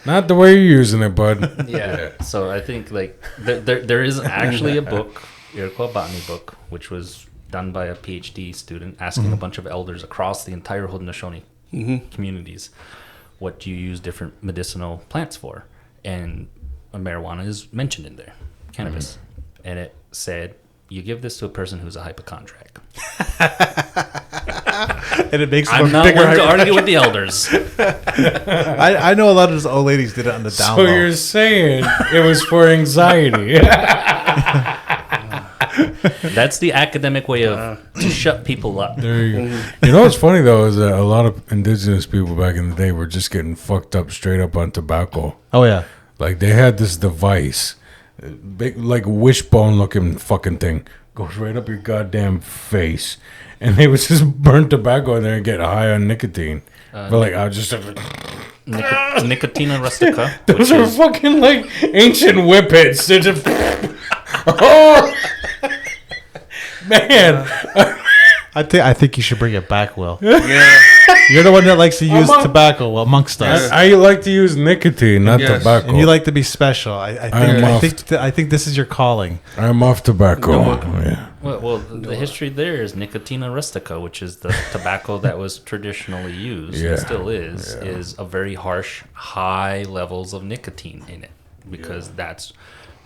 Not the way you're using it, bud. Yeah. So I think like there is actually a book, Iroquois botany book, which was done by a PhD student asking a bunch of elders across the entire Haudenosaunee communities, what do you use different medicinal plants for? And marijuana is mentioned in there, cannabis. And it said, you give this to a person who's a hypochondriac. And it makes I'm not one to argue with the elders. I know a lot of those old ladies did it on the down So low. you're saying it was for anxiety. That's the academic way of to shut people up. There you go. You know what's funny though is that a lot of indigenous people back in the day were just getting fucked up straight up on tobacco. Oh yeah. Like they had this device, big like wishbone looking fucking thing, goes right up your goddamn face, and they would just burn tobacco in there and get high on nicotine. But like I was just Nicotina rustica. those are fucking like ancient whippets. They're just oh man. I think you should bring it back, Will. Yeah. You're the one that likes to use tobacco amongst us. I like to use nicotine, not tobacco. And you like to be special. I think this is your calling. I'm off tobacco. Yeah. Well, the history there is Nicotina rustica, which is the tobacco that was traditionally used and still is a very harsh, high levels of nicotine in it because that's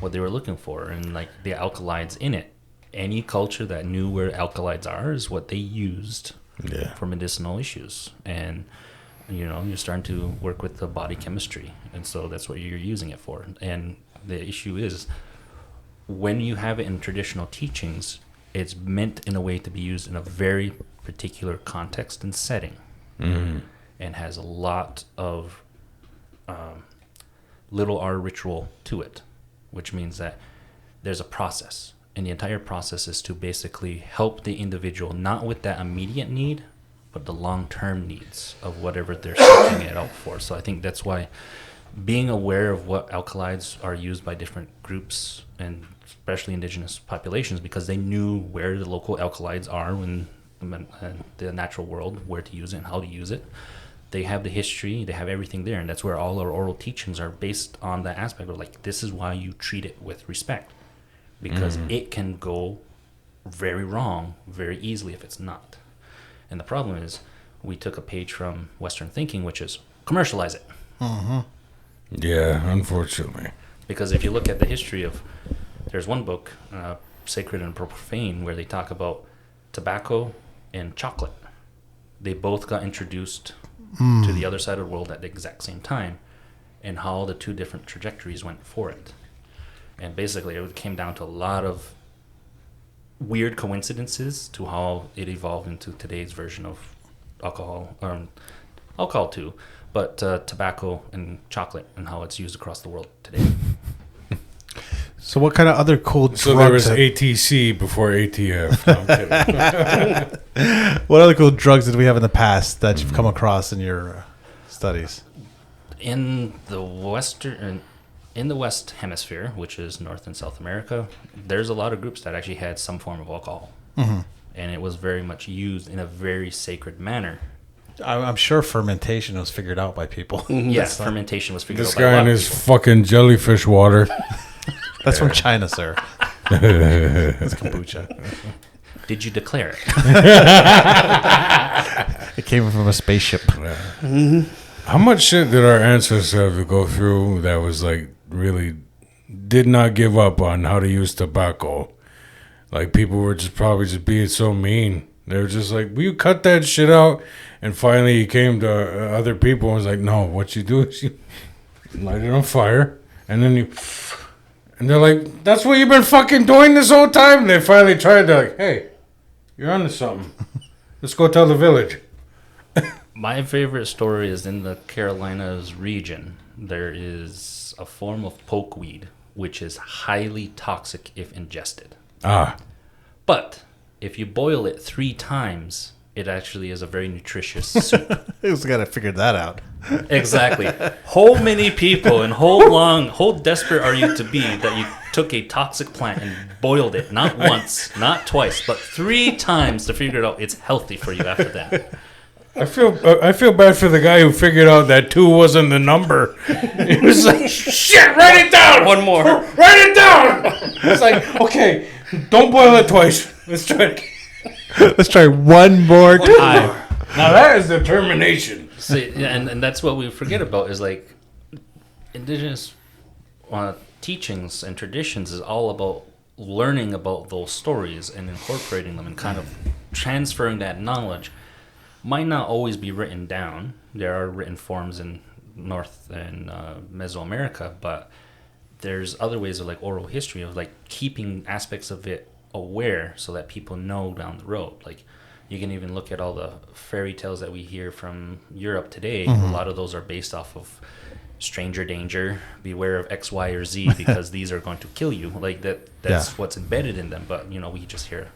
what they were looking for, and like the alkaloids in it. Any culture that knew where alkaloids are is what they used for medicinal issues. And, you're starting to work with the body chemistry. And so that's what you're using it for. And the issue is when you have it in traditional teachings, it's meant in a way to be used in a very particular context and setting and has a lot of little R ritual to it, which means that there's a process. And the entire process is to basically help the individual, not with that immediate need, but the long-term needs of whatever they're seeking it out for. So I think that's why being aware of what alkaloids are used by different groups, and especially indigenous populations, because they knew where the local alkaloids are when the natural world, where to use it and how to use it. They have the history, they have everything there, and that's where all our oral teachings are based on that aspect of like, this is why you treat it with respect, because it can go very wrong very easily if it's not. And the problem is, we took a page from Western thinking, which is commercialize it. Yeah, unfortunately. Because if you look at the history of, there's one book, Sacred and Profane, where they talk about tobacco and chocolate. They both got introduced to the other side of the world at the exact same time, and how the two different trajectories went for it. And basically it came down to a lot of weird coincidences to how it evolved into today's version of alcohol, alcohol too, but tobacco and chocolate, and how it's used across the world today. So what kind of other cool drugs? So there was ATC before ATF. No, I'm kidding. What other cool drugs did we have in the past that you've come across in your studies? In the West Hemisphere, which is North and South America, there's a lot of groups that actually had some form of alcohol. And it was very much used in a very sacred manner. I'm sure fermentation was figured out by people. Yes, fermentation was figured This out by a guy lot and of his people. fucking jellyfish water. That's from China, sir. It's kombucha. Did you declare it? It came from a spaceship. How much shit did our ancestors have to go through that was like really did not give up on how to use tobacco? Like people were just probably just being so mean. They were just like, will you cut that shit out? And finally he came to other people and was like, no, what you do is you light it on fire and then you... And they're like, that's what you've been fucking doing this whole time? And they finally tried, they're like, hey, you're onto something. Let's go tell the village. My favorite story is in the Carolinas region. There is a form of pokeweed, which is highly toxic if ingested. But if you boil it 3 times, it actually is a very nutritious soup. Who's got to figure that out? Exactly. How many people and how desperate are you to be that you took a toxic plant and boiled it not once, not twice, but 3 times to figure it out it's healthy for you after that? I feel bad for the guy who figured out that 2 wasn't the number. He was like, shit, write it down. One more. Write it down. It's like, okay, don't boil it twice. Let's try it. Let's try one more time. Now that is determination. See, and that's what we forget about is like indigenous teachings and traditions is all about learning about those stories and incorporating them and kind of transferring that knowledge. Might not always be written down. There are written forms in North and Mesoamerica, but there's other ways of like oral history of like keeping aspects of it aware so that people know down the road. Like you can even look at all the fairy tales that we hear from Europe today. A lot of those are based off of stranger danger, beware of X, Y, or Z because these are going to kill you. Like that's what's embedded in them. But you know, we just hear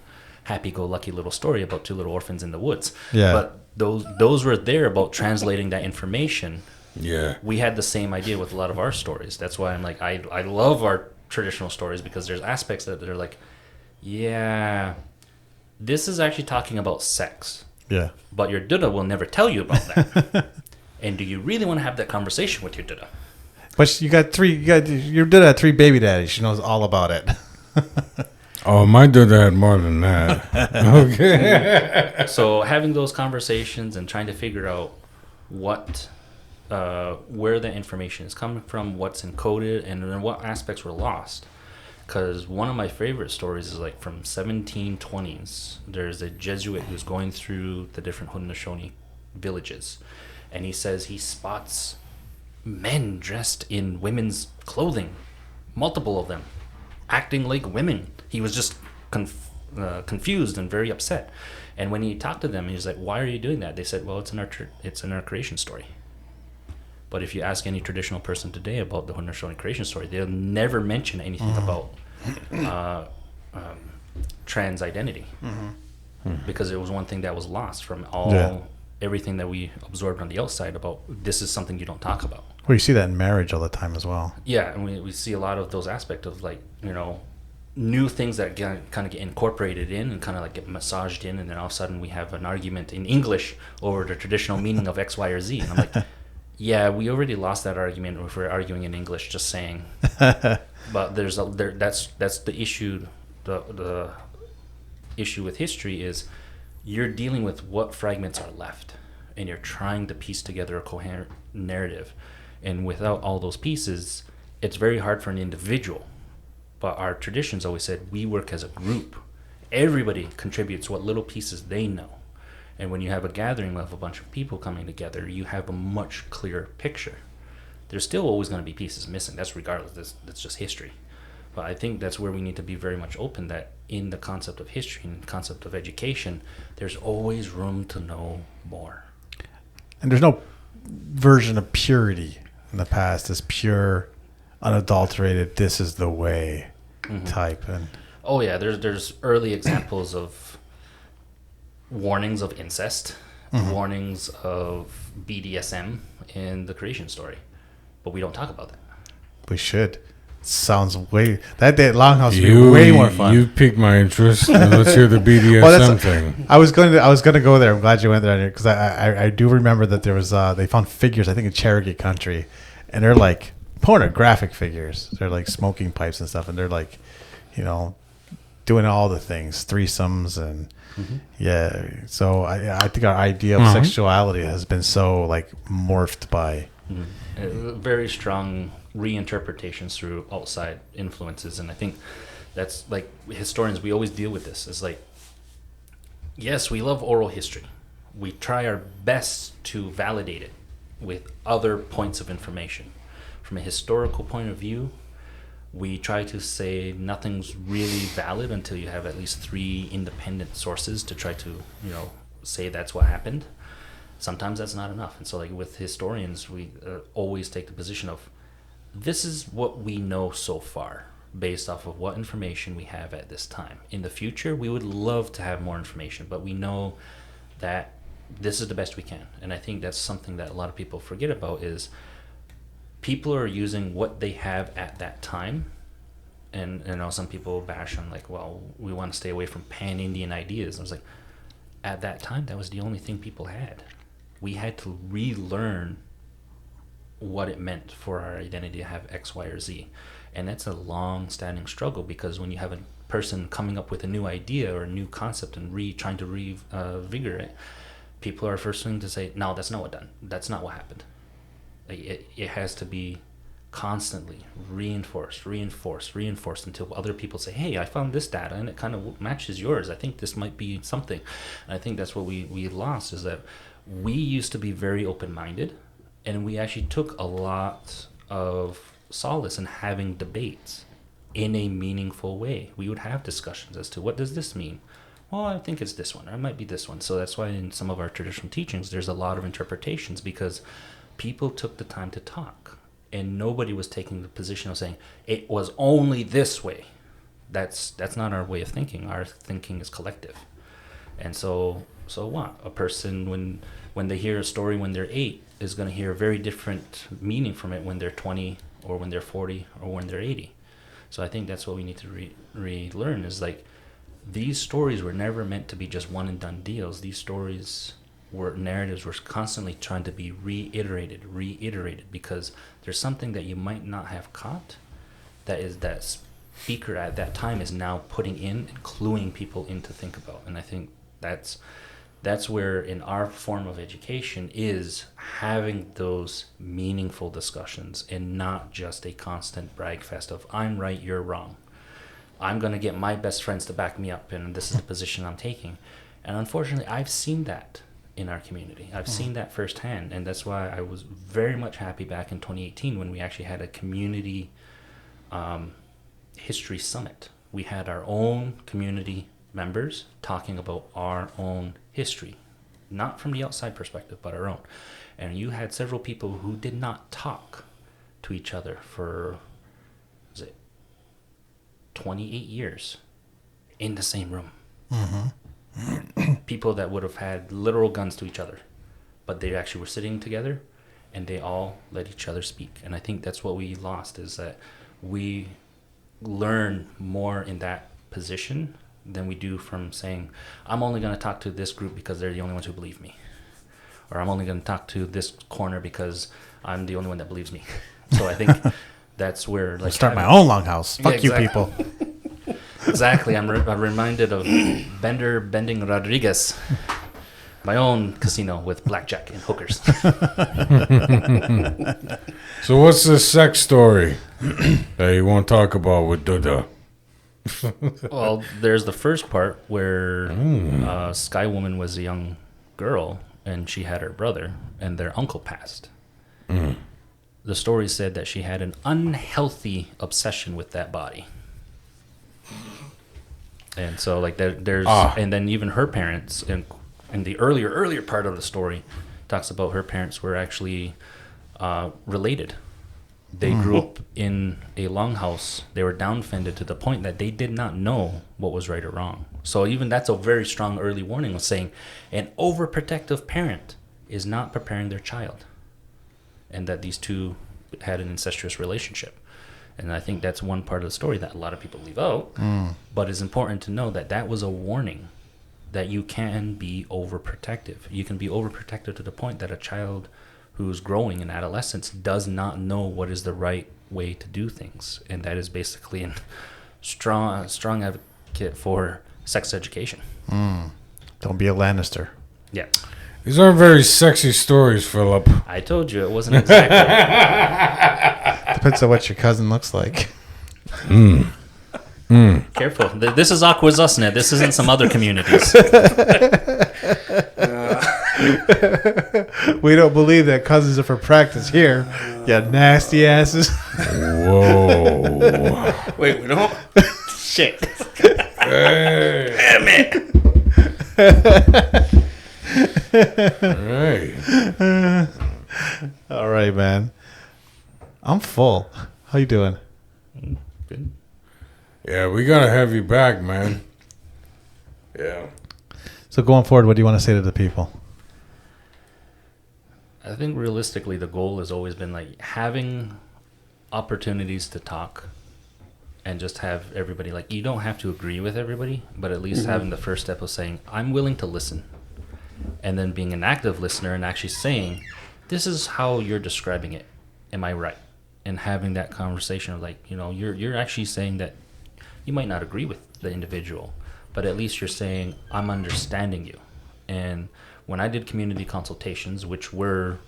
happy-go-lucky little story about 2 little orphans in the woods. Yeah. But those were there about translating that information. Yeah. We had the same idea with a lot of our stories. That's why I'm like, I love our traditional stories because there's aspects that are like, yeah, this is actually talking about sex. Yeah. But your Dada will never tell you about that. And do you really want to have that conversation with your Dada? But your Dada had 3 baby daddies. She knows all about it. Oh, my dude had more than that. Okay. So having those conversations and trying to figure out what, where the information is coming from, what's encoded, and then what aspects were lost. Because one of my favorite stories is like from 1720s. There's a Jesuit who's going through the different Haudenosaunee villages, and he says he spots men dressed in women's clothing, multiple of them, acting like women. He was just confused and very upset. And when he talked to them, he was like, "Why are you doing that?" They said, "Well, it's in our creation story." But if you ask any traditional person today about the Haudenosaunee creation story, they'll never mention anything about trans identity, because it was one thing that was lost from everything that we absorbed on the outside about this is something you don't talk about. Well, you see that in marriage all the time as well. Yeah, and we see a lot of those aspects of like, you know, new things that kind of get incorporated in and kind of like get massaged in, and then all of a sudden we have an argument in English over the traditional meaning of X, Y, or Z. And I'm like, yeah, we already lost that argument if we're arguing in English, just saying. But that's the issue. The issue with history is you're dealing with what fragments are left, and you're trying to piece together a coherent narrative. And without all those pieces, it's very hard for an individual. But our traditions always said we work as a group. Everybody contributes what little pieces they know. And when you have a gathering of a bunch of people coming together, you have a much clearer picture. There's still always going to be pieces missing. That's regardless. That's just history. But I think that's where we need to be very much open, that in the concept of history and the concept of education, there's always room to know more. And there's no version of purity in the past. It's pure, unadulterated, this is the way type. And oh yeah, there's early examples of warnings of incest, warnings of BDSM in the creation story, but we don't talk about that. we should. Sounds way that day at Longhouse would be way more fun. You piqued my interest. Let's hear the BDSM thing. I was going to go there. I'm glad you went there because I do remember that there was they found figures, I think in Cherokee country, and they're like pornographic figures. They're like smoking pipes and stuff, and they're like, doing all the things, threesomes and yeah. So I think our idea of sexuality has been so like morphed by very strong reinterpretations through outside influences. And I think that's like historians, we always deal with this. It's like, yes, we love oral history. We try our best to validate it with other points of information. From a historical point of view, we try to say nothing's really valid until you have at least 3 independent sources to try to, say that's what happened. Sometimes that's not enough. And so like with historians, we always take the position of, this is what we know so far based off of what information we have at this time. In the future, we would love to have more information, but we know that this is the best we can. And I think that's something that a lot of people forget about is people are using what they have at that time. And some people bash on like, well, we want to stay away from pan-Indian ideas. I was like, at that time, that was the only thing people had. We had to relearn what it meant for our identity to have X, Y, or Z. And that's a long-standing struggle, because when you have a person coming up with a new idea or a new concept and trying to revigorate it, people are first thing to say, no, that's not what happened. It has to be constantly reinforced until other people say, hey, I found this data and it kind of matches yours. I think this might be something. And I think that's what we lost, is that we used to be very open-minded. And we actually took a lot of solace in having debates in a meaningful way. We would have discussions as to, what does this mean? Well, I think it's this one, or it might be this one. So that's why in some of our traditional teachings, there's a lot of interpretations, because people took the time to talk. And nobody was taking the position of saying, it was only this way. That's not our way of thinking. Our thinking is collective. And so what? A person, when they hear a story when they're 8, is going to hear a very different meaning from it when they're 20 or when they're 40 or when they're 80. So I think that's what we need to relearn is like, these stories were never meant to be just one and done deals. These stories narratives were constantly trying to be reiterated, because there's something that you might not have caught that speaker at that time is now putting in and cluing people in to think about. And I think that's where in our form of education is having those meaningful discussions and not just a constant brag fest of I'm right, you're wrong. I'm going to get my best friends to back me up and this is the position I'm taking. And unfortunately, I've seen that in our community. I've seen that firsthand. And that's why I was very much happy back in 2018 when we actually had a community history summit. We had our own community members talking about our own history, not from the outside perspective, but our own. And you had several people who did not talk to each other for, 28 years in the same room. People that would have had literal guns to each other, but they actually were sitting together and they all let each other speak. And I think that's what we lost, is that we learn more in that position than we do from saying, I'm only going to talk to this group because they're the only ones who believe me. Or I'm only going to talk to this corner because I'm the only one that believes me. So I think that's where... like start my own longhouse. Fuck you people. Exactly. I'm reminded of Bending Rodriguez. My own casino with blackjack and hookers. So what's the sex story that you won't talk about with Duda? Well, there's the first part where Sky Woman was a young girl and she had her brother and their uncle passed. The story said that she had an unhealthy obsession with that body. And so like there's and then even her parents in the earlier part of the story talks about her parents were actually related. They grew up in a longhouse. They were downfended to the point that they did not know what was right or wrong. So even that's a very strong early warning of saying an overprotective parent is not preparing their child. And that these two had an incestuous relationship. And I think that's one part of the story that a lot of people leave out. But it's important to know that that was a warning that you can be overprotective. You can be overprotective to the point that a child who's growing in adolescence does not know what is the right way to do things. And that is basically a strong advocate for sex education. Don't be a Lannister. Yeah. These aren't very sexy stories, Philip. I told you it wasn't exactly. Depends on what your cousin looks like. Careful. This is Aquazusnet. This isn't some other communities. We don't believe that cousins are for practice here. You nasty asses. Whoa. Wait, we don't? Shit. Hey. Damn it. Right. All right, man. I'm full. How you doing? Good. Yeah, we gotta have you back, man. Yeah. So going forward, what do you want to say to the people? I think realistically the goal has always been like having opportunities to talk and just have everybody, like, you don't have to agree with everybody, but at least having the first step of saying, I'm willing to listen. And then being an active listener and actually saying, this is how you're describing it. Am I right? And having that conversation of like, you know, you're actually saying that you might not agree with the individual, but at least you're saying, I'm understanding you. And when I did community consultations, which were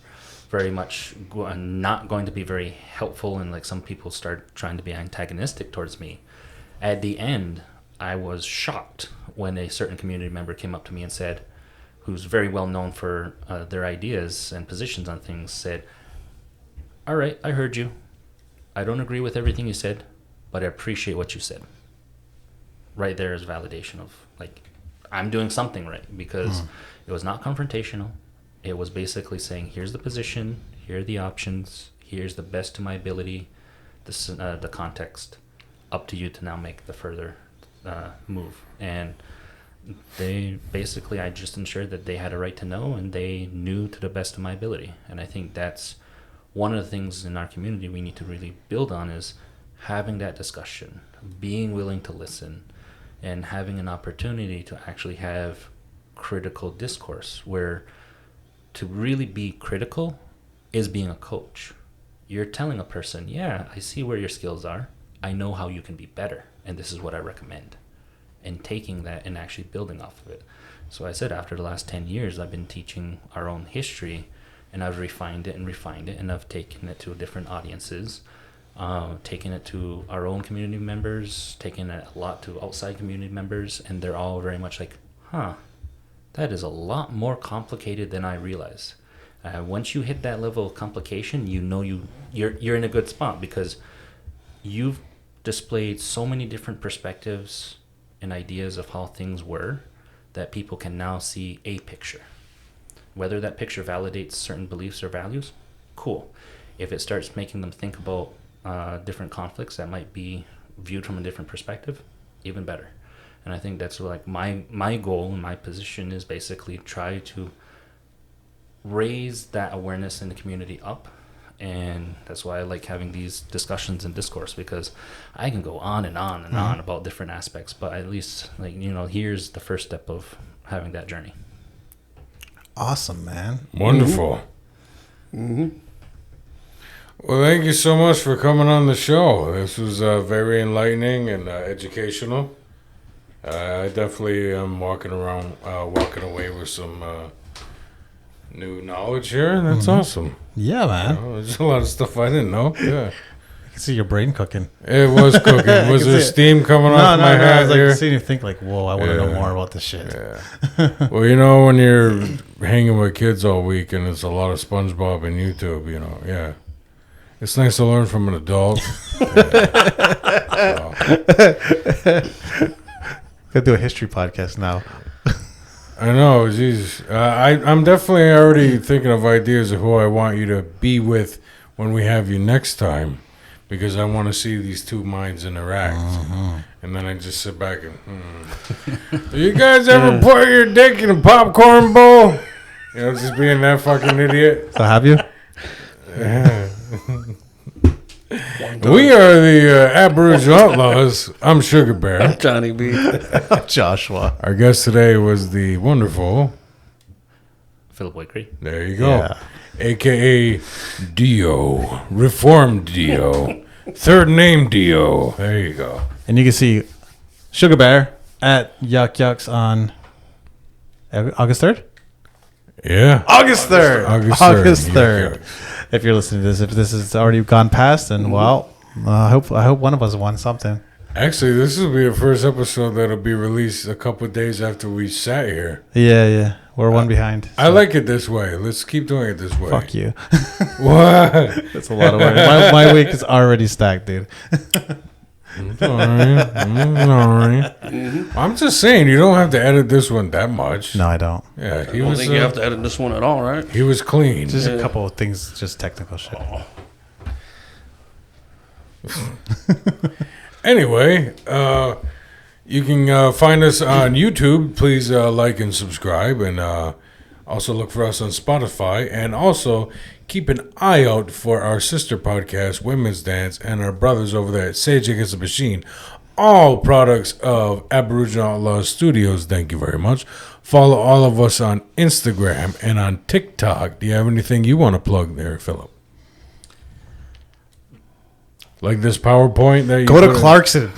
very much not going to be very helpful, and like some people start trying to be antagonistic towards me, at the end, I was shocked when a certain community member came up to me and said, who's very well known for their ideas and positions on things, said, all right, I heard you. I don't agree with everything you said, but I appreciate what you said. Right there is validation of, like, I'm doing something right, because it was not confrontational. It was basically saying, here's the position, here are the options, here's the best to my ability, the context. Up to you to now make the further move. And they basically, I just ensured that they had a right to know, and they knew to the best of my ability. And I think that's one of the things in our community we need to really build on, is having that discussion, being willing to listen, and having an opportunity to actually have critical discourse, where to really be critical is being a coach. You're telling a person, yeah, I see where your skills are. I know how you can be better, and this is what I recommend. And taking that and actually building off of it. So I said, after the last 10 years, I've been teaching our own history, and I've refined it, and I've taken it to different audiences, taken it to our own community members, taken it a lot to outside community members, and they're all very much like, that is a lot more complicated than I realized. Once you hit that level of complication, you know you're in a good spot, because you've displayed so many different perspectives and ideas of how things were, that people can now see a picture. Whether that picture validates certain beliefs or values, cool. If it starts making them think about different conflicts that might be viewed from a different perspective, even better. And I think that's like my goal and my position is basically try to raise that awareness in the community up, And that's why I like having these discussions and discourse, because I can go on and on and on about different aspects, but at least, like, here's the first step of having that journey. Awesome, man. Wonderful. Mm-hmm. Well, thank you so much for coming on the show. This was very enlightening and educational. I definitely am walking away with some new knowledge here. That's awesome. Yeah, man. There's a lot of stuff I didn't know. Yeah. I can see your brain cooking. It was cooking. Was there steam coming off my hat I was here? like seeing you think like, whoa, I want to know more about this shit. Yeah. Well, when you're hanging with kids all week and it's a lot of SpongeBob and YouTube, yeah. It's nice to learn from an adult. Gotta do a history podcast now. I know, geez. I'm definitely already thinking of ideas of who I want you to be with when we have you next time, because I want to see these two minds interact. And then I just sit back and, You guys ever put your dick in a popcorn bowl? Just being that fucking idiot. So have you? Yeah. We are the Aboriginal Outlaws. I'm Sugar Bear. Johnny B. Joshua. Our guest today was the wonderful Philip Cree. There you go. Yeah. AKA Dio. Reformed Dio. Third name Dio. There you go. And you can see Sugar Bear at Yuck Yucks on August 3rd? Yeah. August 3rd. August 3rd. If you're listening to this, if this has already gone past, then I hope one of us won something. Actually, this will be the first episode that'll be released a couple of days after we sat here. Yeah. We're one behind. I like it this way. Let's keep doing it this way. Fuck you. What? That's a lot of work. My week is already stacked, dude. Sorry. I'm just saying, you don't have to edit this one that much. No, I don't. Yeah, I don't think you have to edit this one at all, right? He was clean. Just a couple of things, just technical shit. Anyway, you can find us on YouTube. Please like and subscribe, and also look for us on Spotify. And also keep an eye out for our sister podcast, Women's Dance, and our brothers over there at Sage Against the Machine. All products of Aboriginal Outlaws Studios. Thank you very much. Follow all of us on Instagram and on TikTok. Do you have anything you want to plug there, Philip? Like this PowerPoint that you Go to Clarkson.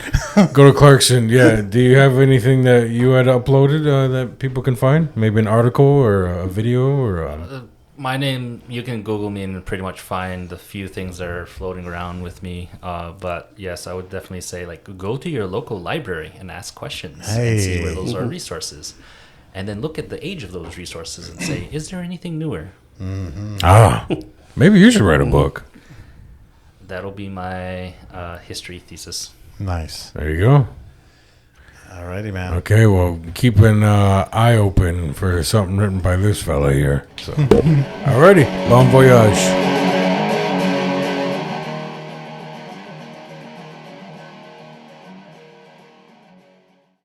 Go to Clarkson, yeah. Do you have anything that you had uploaded that people can find? Maybe an article or a video or My name, you can Google me and pretty much find the few things that are floating around with me. But yes, I would definitely say, go to your local library and ask questions and see where those are resources. And then look at the age of those resources and say, is there anything newer? Maybe you should write a book. That'll be my history thesis. Nice. There you go. Alrighty, man. Okay, well, keep an eye open for something written by this fella here. So, alrighty, bon voyage.